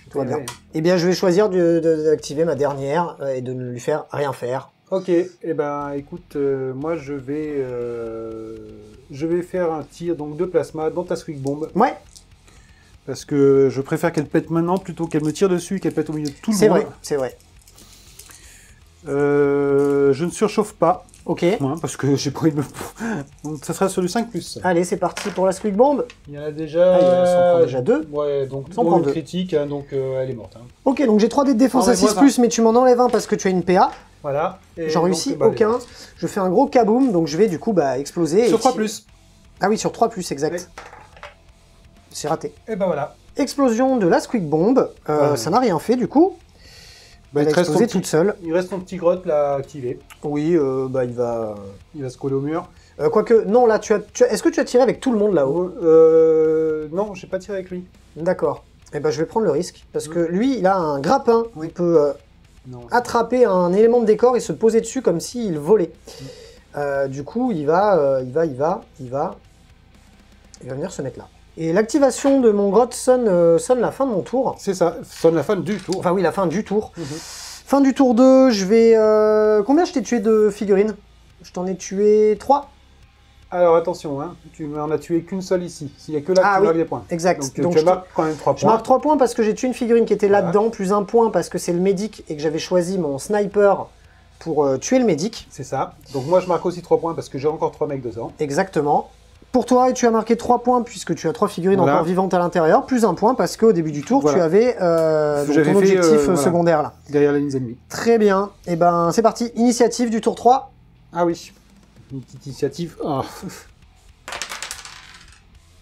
Tout va bien. Ouais. Eh bien, je vais choisir d'activer ma dernière et de ne lui faire rien faire. Ok, et ben écoute, moi je vais faire un tir donc de plasma dans ta Squeak Bomb. Ouais. Parce que je préfère qu'elle pète maintenant plutôt qu'elle me tire dessus et qu'elle pète au milieu de tout le monde. C'est vrai. Je ne surchauffe pas. Ok. Hein, parce que j'ai pas envie de me... Donc ça sera sur du 5+. Allez, c'est parti pour la Squeak Bomb. Il y en a déjà... il s'en prend déjà 2. Ouais, donc s'en prend une 2. critique, hein, donc elle est morte. Hein. Ok, donc j'ai 3 dés de défense à 6+, mais tu m'en enlèves un parce que tu as une PA. Voilà. J'en réussis aucun. Je fais un gros kaboom, donc je vais du coup exploser. Sur 3+. Ah oui, sur 3+, exact. Ouais. C'est raté. Et ben voilà. Explosion de la Squeak Bomb. Ça n'a rien fait du coup. Elle a explosé toute seule. Il reste ton petit grotte là activé. Oui, il va se coller au mur. Quoique, non, là, est-ce que tu as tiré avec tout le monde là-haut? Non, j'ai pas tiré avec lui. D'accord. Eh ben, je vais prendre le risque. Parce que lui, il a un grappin. Oui. Il peut attraper un élément de décor et se poser dessus comme s'il volait. Du coup, il va venir se mettre là. Et l'activation de mon grotte sonne la fin de mon tour. C'est ça, sonne la fin du tour. Enfin oui, la fin du tour. Fin du tour 2, je vais... Combien je t'ai tué de figurines? Je t'en ai tué 3. Alors attention, hein, tu n'en as tué qu'une seule ici. S'il n'y a que là que tu marques des points. Exact. Donc tu marques quand même 3 points. Je marque 3 points parce que j'ai tué une figurine qui était là-dedans, plus 1 point parce que c'est le médic et que j'avais choisi mon sniper pour tuer le médic. C'est ça. Donc moi je marque aussi 3 points parce que j'ai encore 3 mecs dedans. Exactement. Pour toi, tu as marqué 3 points puisque tu as 3 figurines encore vivantes à l'intérieur, plus 1 point parce qu'au début du tour, tu avais ton objectif secondaire là. Derrière les lignes ennemies. Très bien. Et ben c'est parti. Initiative du tour 3. Ah oui. Une petite initiative. Oh.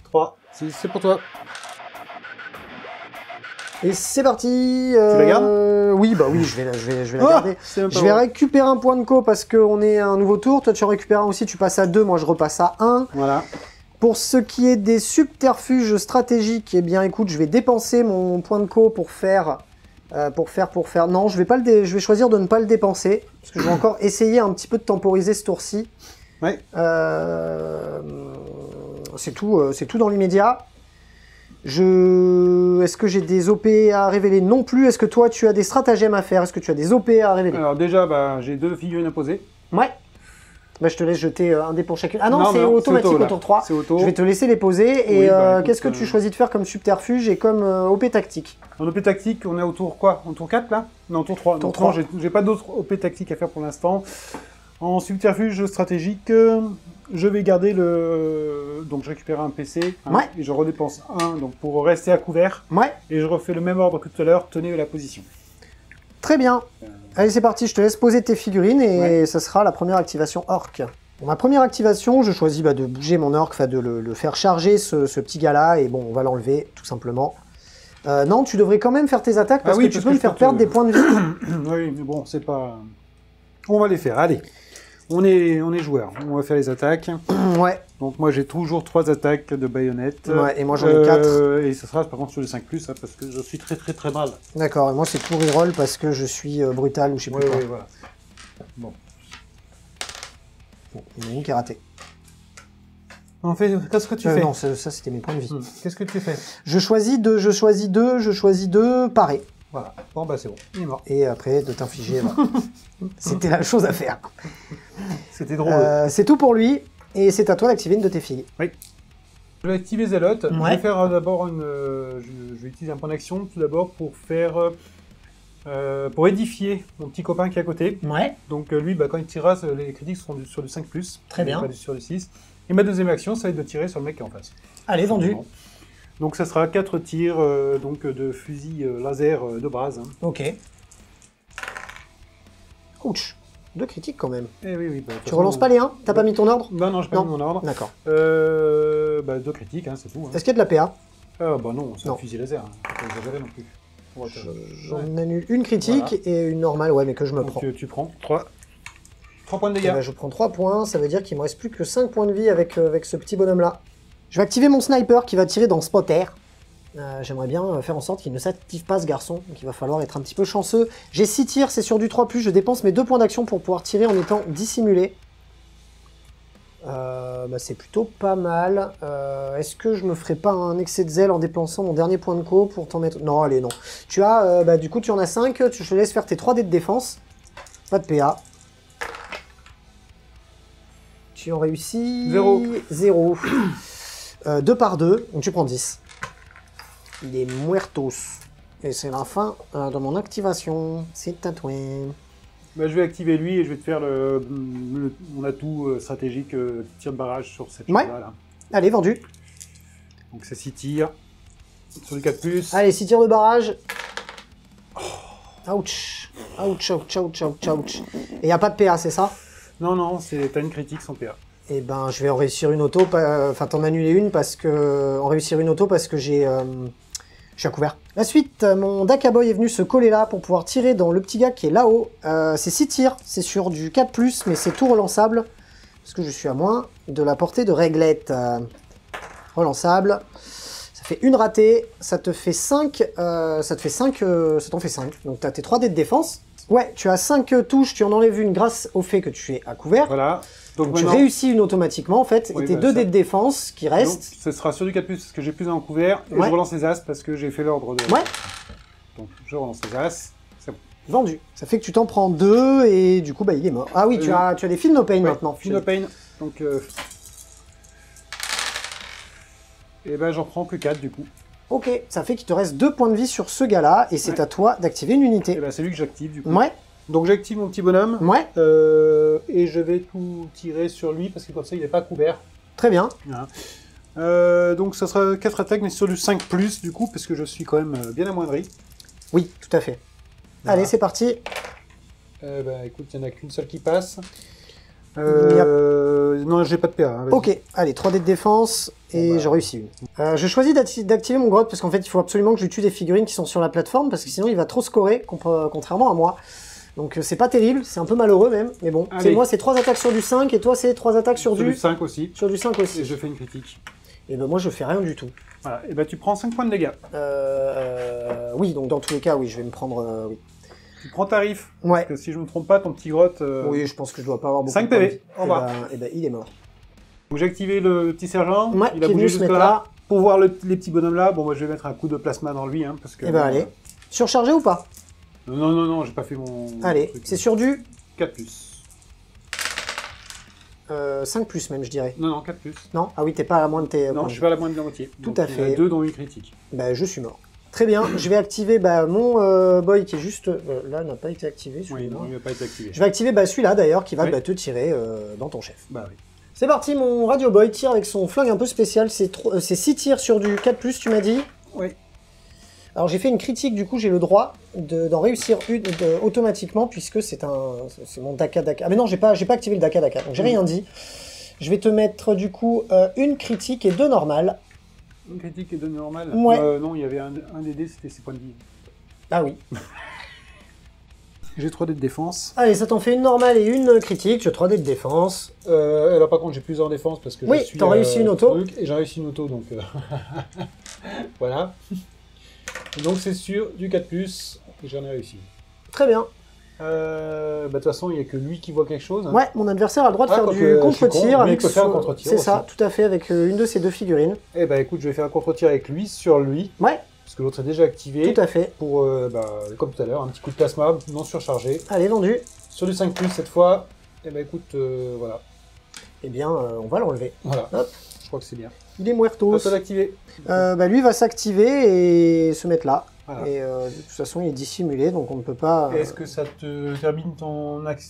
3. C'est pour toi. Et c'est parti. Tu la gardes? Oui, oui, je vais la garder. Je vais récupérer un point de co parce qu'on est à un nouveau tour. Toi, tu en récupères un aussi, tu passes à 2, moi je repasse à 1. Voilà. Pour ce qui est des subterfuges stratégiques, eh bien écoute, je vais dépenser mon point de co pour faire... Non, je vais choisir de ne pas le dépenser. Parce que je vais encore essayer un petit peu de temporiser ce tour-ci. Ouais. C'est tout dans l'immédiat. Je est-ce que j'ai des OP à révéler? Non plus. Est-ce que toi, tu as des stratagèmes à faire? Est-ce que tu as des OP à révéler? Alors déjà, bah, j'ai 2 figurines à poser. Ouais. Bah, je te laisse jeter un dé pour chacune. Ah non, c'est automatique au tour 3. C'est auto. Je vais te laisser les poser. Et Oui, bah, qu'est-ce que tu choisis de faire comme subterfuge et comme OP tactique? En OP tactique, on est au tour quoi? En tour 4 là? Non, tour 3. Tour 3. J'ai pas d'autres OP tactiques à faire pour l'instant. En subterfuge stratégique, je vais garder le... Donc je récupère un PC, hein, Ouais. et je redépense 1 donc pour rester à couvert. Ouais. Et je refais le même ordre que tout à l'heure, tenez la position. Très bien. Allez, c'est parti. Je te laisse poser tes figurines et Ouais. ça sera la première activation orc. Pour ma première activation, je choisis de bouger mon orc, enfin de le faire charger ce petit gars-là. Et bon, on va l'enlever tout simplement. Non, tu devrais quand même faire tes attaques parce Ah oui, que tu parce peux que me je faire compte, perdre des points de vie. Oui, mais bon, c'est pas... On va les faire, allez. On est joueurs, on va faire les attaques. Ouais. Donc moi j'ai toujours 3 attaques de baïonnette. Ouais, et moi j'en ai 4. Et ça sera par contre sur le 5+, hein, parce que je suis très mal. D'accord, et moi c'est tout reroll parce que je suis brutal ou je sais plus Oui, quoi. oui, voilà. Bon. Bon, il y en a une qui est ratée. En fait, qu'est-ce que tu fais? Non, ça c'était mes points de vie. Qu'est-ce que tu fais? Je choisis deux, pareil. Voilà. Bon bah c'est bon, il est mort. Et après de t'infliger. Voilà. C'était la chose à faire. C'était drôle. C'est tout pour lui, et c'est à toi d'activer une de tes filles. Oui. Je vais activer Zealot. Ouais. Je vais faire d'abord une... je vais utiliser un point d'action tout d'abord pour faire... pour édifier mon petit copain qui est à côté. Ouais. Donc lui, bah, quand il tirera, les critiques seront sur du 5+. Très bien. Pas sur du 6. Et ma deuxième action, ça va être de tirer sur le mec qui est en face. Allez, vendu. Donc ça sera 4 tirs donc de fusil laser de base. Hein. Ok. Ouch. 2 critiques quand même. Eh oui, oui. Bah, Tu relances pas les 1? T'as pas mis ton ordre? Non, j'ai pas Non. mis mon ordre. D'accord. 2 critiques, hein, c'est tout. Hein. Est-ce qu'il y a de la PA? Ah bah non, c'est un Non. fusil laser. Hein. Faut pas exagérer non plus. J'en annule une critique et une normale, ouais, mais que je me prends. Donc tu prends 3 points de Eh dégâts. ben, je prends 3 points, ça veut dire qu'il me reste plus que 5 points de vie avec ce petit bonhomme-là. Je vais activer mon sniper qui va tirer dans Spotter. J'aimerais bien faire en sorte qu'il ne s'active pas ce garçon, donc il va falloir être un petit peu chanceux. J'ai 6 tirs, c'est sur du 3+, je dépense mes 2 points d'action pour pouvoir tirer en étant dissimulé. C'est plutôt pas mal. Est-ce que je me ferais pas un excès de zèle en dépensant mon dernier point de co pour t'en mettre... Non, allez, non. Tu as, du coup, tu en as 5, je te laisse faire tes 3 dés de défense. Pas de PA. Tu en réussis... 0. 0. 2 par 2, donc tu prends 10. Il est muertos. Et c'est la fin de mon activation. C'est tatoué. Bah, je vais activer lui et je vais te faire mon atout stratégique tir de barrage sur cette Ouais. chose-là. Là. Allez, vendu. Donc c'est 6 tirs sur le 4+. Allez, 6 tirs de barrage. Ouch. Ouch, ouch, ouch, ouch, ouch. Et il n'y a pas de PA, c'est ça? Non, t'as une critique sans PA. Eh ben, je vais en réussir une auto, enfin t'en annuler une parce que... En réussir une auto parce que j'ai... Je suis à couvert. La suite, mon Dakaboy est venu se coller là pour pouvoir tirer dans le petit gars qui est là-haut. C'est 6 tirs, c'est sur du 4+, mais c'est tout relançable. Parce que je suis à moins de la portée de réglette. Relançable. Ça fait une ratée, ça te fait 5, ça t'en fait 5. Donc tu as tes 3 dés de défense. Ouais, tu as 5 touches, tu en enlèves une grâce au fait que tu es à couvert. Voilà. Donc tu réussis une automatiquement en fait, Oui, et tes bah, 2 ça. dés de défense qui restent. Donc ce sera sur du 4+, parce que j'ai plus un en couvert. Et Ouais. je relance les as parce que j'ai fait l'ordre de... Ouais, Donc je relance les as. C'est bon. vendu. Ça fait que tu t'en prends 2 et du coup bah il est mort. Ah oui, tu as des Feel No Pain maintenant. Feel No Pain. Donc... Et ben j'en prends que 4 du coup. Ok, ça fait qu'il te reste 2 points de vie sur ce gars-là, et c'est Ouais. à toi d'activer une Et unité. ben c'est lui que j'active du coup. Ouais, Donc j'active mon petit bonhomme. ouais, Et je vais tout tirer sur lui parce que comme ça il n'est pas couvert. très bien. Voilà. Donc ça sera 4 attaques mais sur du 5+ du coup parce que je suis quand même bien amoindri. Oui, tout à fait. Voilà. Allez, c'est parti. Écoute, il n'y en a qu'une seule qui passe. Yep. Non, j'ai pas de PA. Hein, vas-y. Ok, allez, 3 dés de défense, et Bon, bah. je réussis une. Je choisis d'activer mon grotte, parce qu'en fait, il faut absolument que je tue des figurines qui sont sur la plateforme, parce que sinon, il va trop scorer, contrairement à moi. Donc, c'est pas terrible, c'est un peu malheureux même, mais bon. Allez. Moi, c'est 3 attaques sur du 5, et toi, c'est 3 attaques sur du 5 aussi. 5 Et aussi. je fais une critique. Et ben moi, je fais rien du tout. Voilà. Et ben tu prends 5 points de dégâts. Oui, donc dans tous les cas, oui, je vais me prendre... oui. Tu prends tarif. Ouais. Parce que si je me trompe pas, ton petit grotte... Oui, je pense que je dois pas avoir beaucoup 5 de points de PV. vie. Au revoir. Et ben, il est mort. Donc j'ai activé le petit sergent. Ouais, il a qui est bougé venu se jusque mettre là. là. Pour voir les petits bonhommes là, bon, moi je vais mettre un coup de plasma dans lui, hein, parce que... Eh ben allez. Surchargé ou pas? Non, j'ai pas fait mon... Allez, c'est sur du 4+. 5+ même, je dirais. Non, 4+. Non? Ah oui, t'es pas à la moins de tes... Non, je suis pas à la moindre de la moitié. Tout Donc, à fait. Il y en a 2 dont une critique. Bah, je suis mort. Très bien, je vais activer mon boy qui est juste... là, n'a pas été activé, Oui, celui-là. non, il n'a pas été activé. Je vais activer celui-là, d'ailleurs, qui va Oui. te tirer dans ton chef. Bah oui. C'est parti, mon Radio Boy tire avec son flingue un peu spécial. C'est 6 tirs sur du 4+, tu m'as dit? Oui. Alors, j'ai fait une critique, du coup, j'ai le droit d'en réussir une automatiquement, puisque c'est mon Daka Daka. Ah mais non, j'ai pas activé le Daka Daka, donc j'ai rien dit. Je vais te mettre, du coup, une critique et 2 normales. Une critique et 2 normales? Ouais. Non, il y avait un des dés, c'était ses points de vie. Ah oui. J'ai 3 dés de défense. Allez, ça t'en fait une normale et une critique. Tu as 3 dés de défense. Là, par contre, j'ai plusieurs défenses parce que oui, je suis... t'as réussi une auto. Et j'ai réussi une auto, donc... voilà. Donc, c'est sûr, du 4+, et j'en ai réussi. Très bien. De toute façon, il n'y a que lui qui voit quelque chose. Hein. Ouais, mon adversaire a le droit de faire quand du contre-tir. Lui, il peut faire un contre-tir C'est aussi. ça, tout à fait, avec une de ces 2 figurines. Eh ben, écoute, je vais faire un contre-tir avec lui, sur lui. Ouais, Parce que l'autre est déjà activé. tout à fait. Pour, comme tout à l'heure, un petit coup de plasma non surchargé. Allez, vendu. Sur du 5+, cette fois. Eh ben, écoute, voilà. Eh bien, on va l'enlever. Voilà. Hop. Je crois que c'est bien. Il est muertos. À toi d'activer. Lui va s'activer et se mettre là. Voilà. Et de toute façon, il est dissimulé, donc on ne peut pas... Est-ce que ça te termine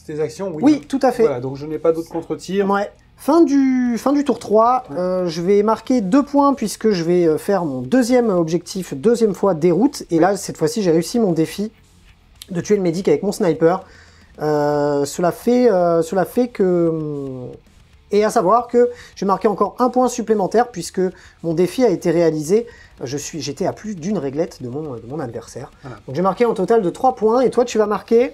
tes actions? Oui, tout à fait. Voilà, donc je n'ai pas d'autres contre-tirs. Ouais. Fin du tour 3, je vais marquer 2 points puisque je vais faire mon deuxième objectif, deuxième fois déroute. Et là, cette fois-ci, j'ai réussi mon défi de tuer le médic avec mon sniper. Cela fait que... Et à savoir que j'ai marqué encore un point supplémentaire puisque mon défi a été réalisé. J'étais à plus d'une réglette de mon adversaire. Voilà. Donc j'ai marqué en total de 3 points. Et toi, tu vas marquer...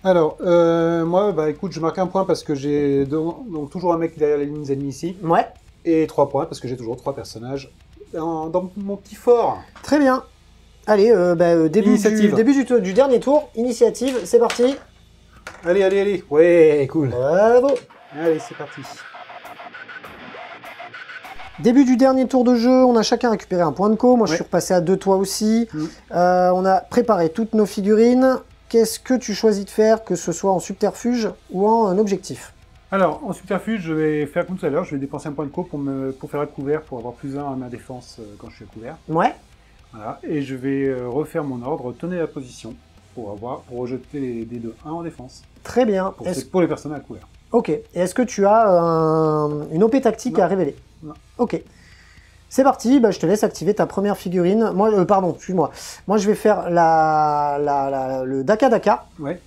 Alors, moi, écoute, je marque un point parce que j'ai donc toujours un mec derrière les lignes ennemies ici. Ouais. Et 3 points parce que j'ai toujours 3 personnages dans mon petit fort. Très bien. Allez, début du dernier tour. Initiative, c'est parti. Allez. Ouais, cool. Bravo. Allez, c'est parti. Début du dernier tour de jeu, on a chacun récupéré un point de co. Moi, je suis repassé à 2, toi aussi. On a préparé toutes nos figurines. Qu'est-ce que tu choisis de faire, que ce soit en subterfuge ou en objectif? Alors, en subterfuge, je vais faire comme tout à l'heure. Je vais dépenser un point de co pour faire à couvert, pour avoir +1 à ma défense quand je suis à couvert. Ouais. Voilà. Et je vais refaire mon ordre, tenez la position, pour rejeter les dés de 1 en défense. Très bien. Pour les personnes à couvert. Ok. Et est-ce que tu as une OP tactique à révéler? Non. Ok. C'est parti, je te laisse activer ta première figurine. Moi, pardon, excuse-moi. Moi, je vais faire le Daka Daka. Ouais.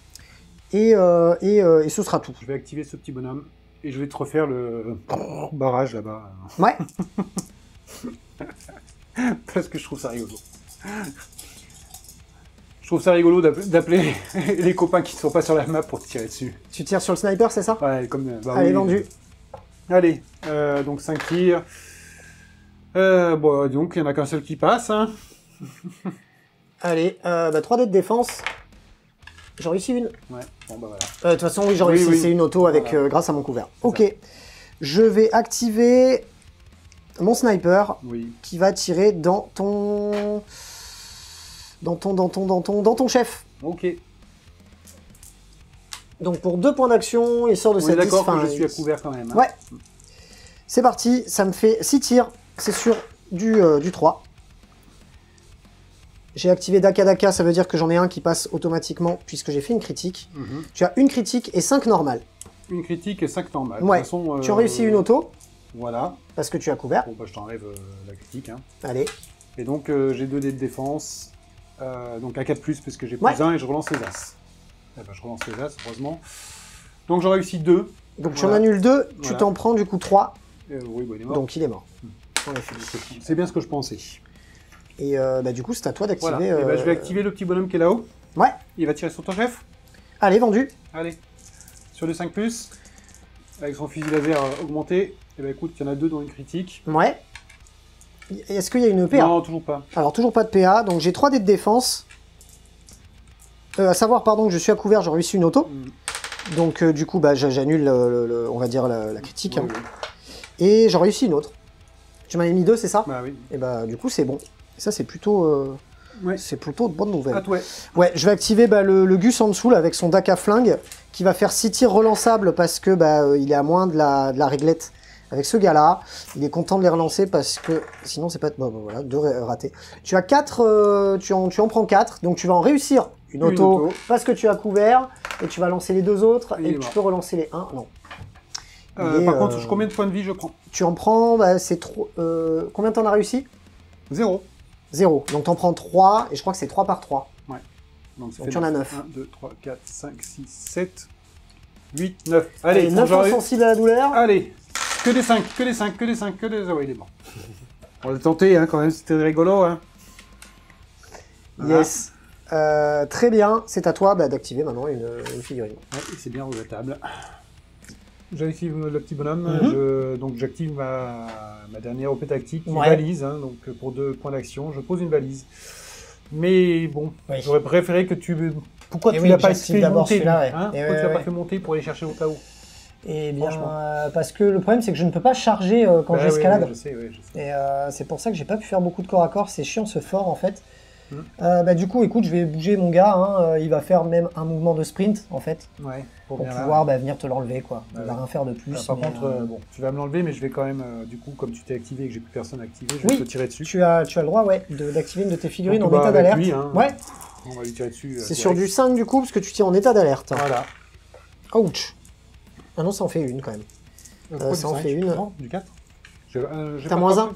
Et ce sera tout. Je vais activer ce petit bonhomme et je vais te refaire le barrage là-bas. Ouais. Parce que je trouve ça rigolo. Je trouve ça rigolo d'appeler les copains qui ne sont pas sur la map pour te tirer dessus. Tu tires sur le sniper, c'est ça? Ouais, allez, oui. vendu. Allez, donc 5 tirs. Donc il n'y en a qu'un seul qui passe. Hein. Allez, 3 dés de défense. J'en réussi une. Ouais, bon voilà. De toute façon, oui, j'en réussi. C'est une auto avec, grâce à mon couvert. Ok. Je vais activer mon sniper qui va tirer dans ton chef. Ok. Donc pour 2 points d'action, il sort de cette 10. D'accord que je suis à couvert quand même. Hein. Ouais. C'est parti, ça me fait 6 tirs. C'est sur du 3. J'ai activé Daka Daka, ça veut dire que j'en ai un qui passe automatiquement puisque j'ai fait une critique. Tu as une critique et 5 normales. Une critique et 5 normales. Ouais. De toute façon, tu as réussi une auto. Voilà. Parce que tu as couvert. Bon, je t'enlève la critique. Hein. Allez. Et donc, j'ai 2 dés de défense. Donc, à 4+, parce que j'ai +1 et je relance les As. Je relance les As, heureusement. Donc, j'en réussis 2. Donc, tu en annules 2, tu t'en prends du coup 3. Oui, il est mort. Donc, il est mort. C'est bien ce que je pensais. Et du coup, c'est à toi d'activer... Voilà. Je vais activer le petit bonhomme qui est là-haut. Ouais. Il va tirer sur ton chef. Allez, vendu. Allez. Sur le 5+, avec son fusil laser augmenté, écoute, il y en a 2 dont une critique. Ouais. Est-ce qu'il y a une PA? Non, toujours pas. Alors, toujours pas de PA. Donc, j'ai 3 dés de défense. À savoir, pardon, que je suis à couvert, j'ai réussi une auto. Donc, du coup, j'annule, on va dire, la critique. Oui. Et j'en réussis une autre. Tu m'en avais mis 2, c'est ça? Bah oui. Et bah du coup c'est bon. Et ça c'est plutôt de bonnes nouvelles. Ah, ouais. Ouais, je vais activer le Gus en dessous là, avec son DAC à flingue qui va faire 6 tirs relançables parce que il est à moins de la réglette avec ce gars-là. Il est content de les relancer parce que sinon c'est pas... Bon, voilà, 2 ratés. Tu as 4, tu en prends 4, donc tu vas en réussir une auto parce que tu as couvert et tu vas lancer les 2 autres et tu peux relancer les 1. Non. Par contre, combien de points de vie je prends? Tu en prends, c'est trop... combien t'en as réussi? 0. 0. Donc t'en prends 3 et je crois que c'est 3 par 3. Ouais. Donc tu en as 9. 1, 2, 3, 4, 5, 6, 7, 8, 9. Allez, 9 insensibles à la douleur. Allez, que des 5, que des 5, que des 5, que des... Ah ouais, il est mort. On va tenter, hein, quand même, c'était rigolo. Hein. Voilà. Yes. Très bien, c'est à toi d'activer maintenant une figurine. Ouais, c'est bien regrettable. J'active le petit bonhomme, donc j'active ma dernière OP tactique, valise, hein, donc pour 2 points d'action, je pose une valise. Mais bon, j'aurais préféré que tu... Pourquoi tu l'as pas fait monter hein? Pourquoi tu l'as pas fait monter pour aller chercher au cas où? Eh bien, parce que le problème c'est que je ne peux pas charger quand j'escalade. Je sais. Et c'est pour ça que j'ai pas pu faire beaucoup de corps à corps, c'est chiant ce fort en fait. Du coup, écoute, je vais bouger mon gars, hein, il va faire même un mouvement de sprint en fait, pour pouvoir venir te l'enlever quoi. Il va rien faire de plus. Par contre, bon, tu vas me l'enlever, mais je vais quand même, du coup, comme tu t'es activé et que j'ai plus personne activé, je vais te tirer dessus. Tu as le droit, d'activer une de tes figurines en état d'alerte. Hein, on va lui tirer dessus. C'est sur du 5 du coup, parce que tu tires en état d'alerte. Voilà. Ouch. Ah non, ça en fait une quand même. Ça en fait une. Du 4 T'as moins 1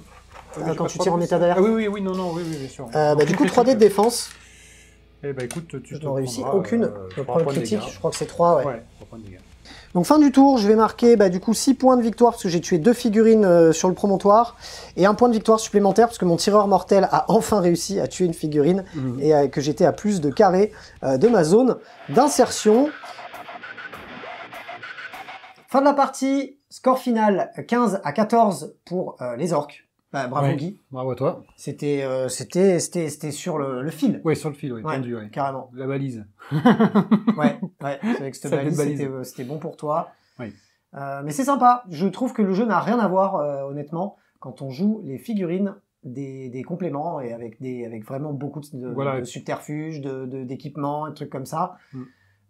quand tu tires en état d'alerte. Ah oui, bien sûr. Du coup, 3 dés de défense. Eh bah écoute, tu n'en réussis aucune. Le premier critique, je crois que c'est 3, ouais. 3 points de dégâts. Donc fin du tour, je vais marquer du coup 6 points de victoire parce que j'ai tué 2 figurines sur le promontoire et 1 point de victoire supplémentaire parce que mon tireur mortel a enfin réussi à tuer une figurine et que j'étais à plus de carré de ma zone d'insertion. Fin de la partie, score final 15 à 14 pour les orques. Bravo Guy. Bravo à toi. C'était sur le fil. Oui, sur le fil, tendu, carrément. La balise. ouais, c'est avec cette balise, c'était bon pour toi. Oui. Mais c'est sympa. Je trouve que le jeu n'a rien à voir, honnêtement, quand on joue les figurines des compléments et avec vraiment beaucoup de subterfuges, d'équipements, des trucs comme ça.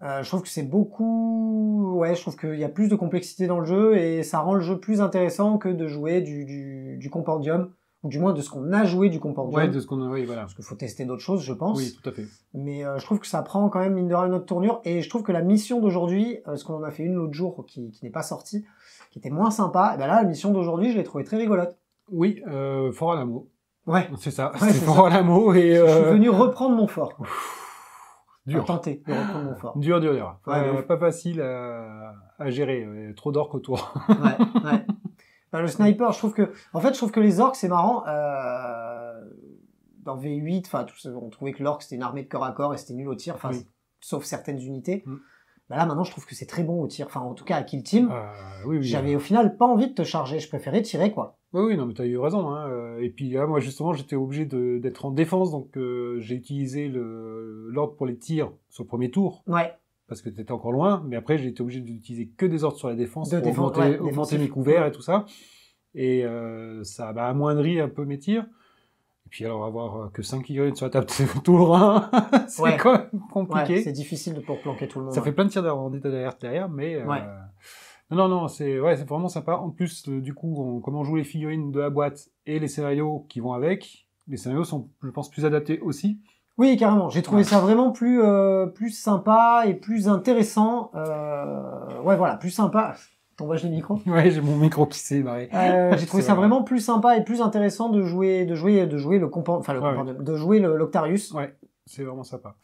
Je trouve que c'est beaucoup... Ouais, je trouve qu'il y a plus de complexité dans le jeu et ça rend le jeu plus intéressant que de jouer du compendium, ou du moins de ce qu'on a joué du compendium. Ouais, de ce qu'on a... Oui, voilà. Parce qu'il faut tester d'autres choses, je pense. Oui, tout à fait. Mais je trouve que ça prend quand même, mine de rien, une autre tournure. Et je trouve que la mission d'aujourd'hui, parce qu'on en a fait une l'autre jour qui n'est pas sortie, qui était moins sympa, et là, la mission d'aujourd'hui, je l'ai trouvée très rigolote. Oui, Fort Alamo. Ouais. C'est ça, c'est Fort Alamo et... Je suis venu reprendre mon fort. Dur. Tenter de reprendre mon fort. Dur. Pas facile à gérer, trop d'orques autour. ouais. Le sniper, je trouve que les orques, c'est marrant. Dans V8, on trouvait que l'orque c'était une armée de corps à corps et c'était nul au tir, sauf certaines unités. Là, maintenant, je trouve que c'est très bon au tir. En tout cas, à Kill Team, j'avais au final pas envie de te charger. Je préférais tirer, quoi. Oui, non, mais t'as eu raison. Hein. Et puis là, moi, justement, j'étais obligé d'être en défense, donc j'ai utilisé l'ordre pour les tirs sur le premier tour. Ouais. Parce que t'étais encore loin, mais après, j'ai été obligé d'utiliser que des ordres sur la défense pour augmenter mes couverts et tout ça. Et ça m'a amoindri un peu mes tirs. Et puis alors, avoir que 5 figurines sur la table tout le rein, c'est quand même compliqué. Ouais, c'est difficile pour planquer tout le monde. Ça fait plein de tirs en état d'alerte derrière, mais... Non, c'est vraiment sympa. En plus, du coup, comme on joue les figurines de la boîte et les scénarios qui vont avec, les scénarios sont, je pense, plus adaptés aussi. Oui, carrément. J'ai trouvé ça vraiment plus sympa et plus intéressant. Plus sympa. T'envoies les micros ? Ouais, j'ai mon micro qui s'est barré. J'ai trouvé ça vraiment plus sympa et plus intéressant de jouer l'Octarius. Ouais, c'est vraiment sympa.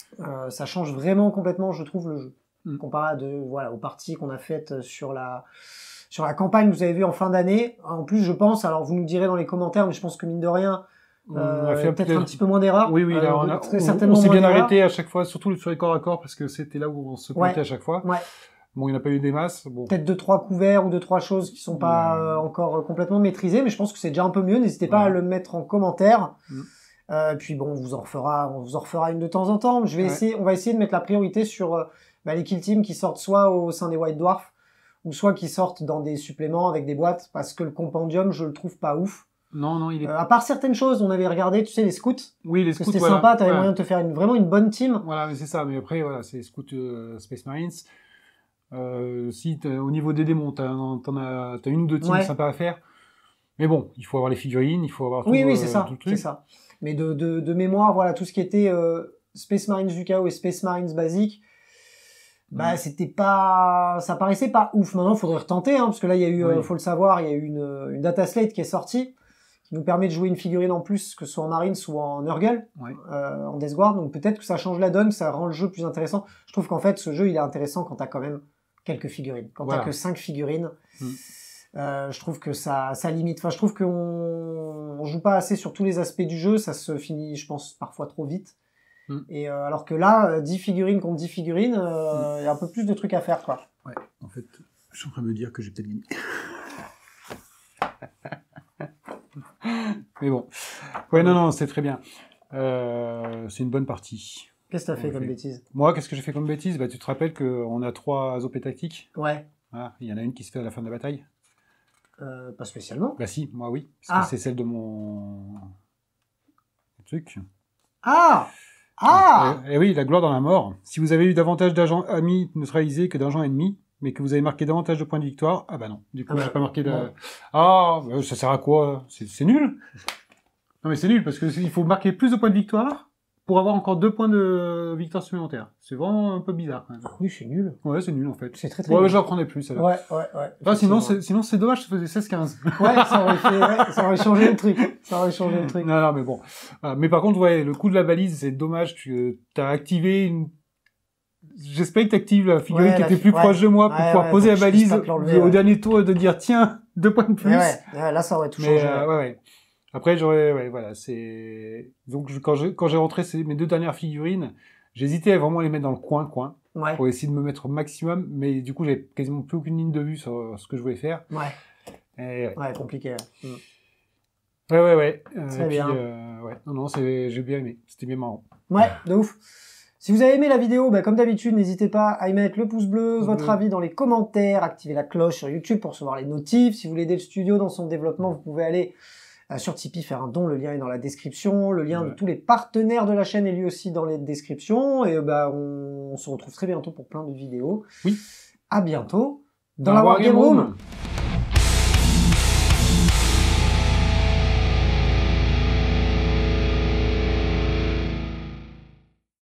Ça change vraiment complètement, je trouve, le jeu. Comparé aux parties qu'on a faites sur la campagne que vous avez vu en fin d'année. En plus, je pense, alors vous nous direz dans les commentaires, mais je pense que mine de rien, peut-être un petit peu moins d'erreurs. Oui, là, on s'est bien arrêté à chaque fois, surtout sur les corps à corps, parce que c'était là où on se comptait à chaque fois. Ouais. Bon, il n'y en a pas eu des masses. Bon. Peut-être 2-3 couverts ou 2-3 choses qui sont pas encore complètement maîtrisées, mais je pense que c'est déjà un peu mieux. N'hésitez pas à le mettre en commentaire. Puis bon, on vous en refera une de temps en temps. On va essayer de mettre la priorité sur les kill teams qui sortent soit au sein des White Dwarfs, ou soit qui sortent dans des suppléments avec des boîtes, parce que le compendium, je le trouve pas ouf. Non, il est... À part certaines choses, on avait regardé, tu sais, les scouts. Oui, les scouts, C'était voilà. sympa, t'avais moyen de te faire vraiment une bonne team. Voilà, mais c'est ça. Mais après, voilà, c'est Scouts Space Marines. Si au niveau des démons, t'as une ou deux teams sympas à faire. Mais bon, il faut avoir les figurines, il faut avoir tout, oui, c'est ça, tout le truc. c'est ça. Mais de mémoire, voilà, tout ce qui était Space Marines du chaos et Space Marines basique, bah c'était pas, ça paraissait pas ouf. Maintenant, il faudrait retenter, hein, parce que là, il y a eu, faut le savoir, il y a eu une data slate qui est sortie, qui nous permet de jouer une figurine en plus, que ce soit en Marines ou en Nurgle, en Death Guard. Donc peut-être que ça change la donne, que ça rend le jeu plus intéressant. Je trouve qu'en fait, ce jeu, il est intéressant quand t'as quand même quelques figurines. Quand t'as que 5 figurines, je trouve que ça limite. Enfin, je trouve qu'on joue pas assez sur tous les aspects du jeu. Ça se finit, je pense, parfois trop vite. Et alors que là, 10 figurines contre 10 figurines, il y a un peu plus de trucs à faire, quoi. Ouais, en fait, je suis en train de me dire que j'ai peut-être gagné. Mais bon. Ouais, non, c'est très bien. C'est une bonne partie. Qu'est-ce que t'as fait comme bêtise? Moi, qu'est-ce que j'ai fait comme bêtise? Bah, tu te rappelles qu'on a 3 OP tactiques? Ouais. Ah, il y en a une qui se fait à la fin de la bataille? Pas spécialement. Bah si, moi oui. Parce que c'est celle de mon truc. Et oui, la gloire dans la mort. Si vous avez eu davantage d'agents amis neutralisés que d'agents ennemis, mais que vous avez marqué davantage de points de victoire, ah bah non. Du coup, j'ai pas marqué de... ça sert à quoi? C'est nul. Non mais c'est nul, parce que il faut marquer plus de points de victoire pour avoir encore 2 points de victoire supplémentaires. C'est vraiment un peu bizarre, quand même. Oui, c'est nul. Ouais, c'est nul, en fait. C'est très nul. Ouais, je l'apprendrai plus, ça. Ouais. Ah, sinon, c'est dommage, ça faisait 16-15. Ouais, ça aurait changé le truc. Non, mais bon. Mais par contre, ouais, le coup de la balise, c'est dommage, t'as activé une... J'espère que t'actives la figurine qui était plus proche de moi pour pouvoir poser la balise au dernier tour et de dire, tiens, 2 points de plus. Ouais, là, ça aurait tout changé. Ouais. Après, voilà, c'est... Donc, quand j'ai rentré mes 2 dernières figurines, j'hésitais à vraiment les mettre dans le coin, pour essayer de me mettre au maximum, mais du coup, j'avais quasiment plus aucune ligne de vue sur ce que je voulais faire. Ouais, compliqué. Ouais. Très bien. Non, j'ai bien aimé. C'était bien marrant. Ouais, de ouf. Si vous avez aimé la vidéo, comme d'habitude, n'hésitez pas à y mettre le pouce bleu, votre avis dans les commentaires, activez la cloche sur YouTube pour recevoir les notifs. Si vous voulez aider le studio dans son développement, vous pouvez aller sur Tipeee faire un don, le lien est dans la description, le lien de tous les partenaires de la chaîne est lui aussi dans les descriptions, et on se retrouve très bientôt pour plein de vidéos. Oui. À bientôt dans la Wargame Room.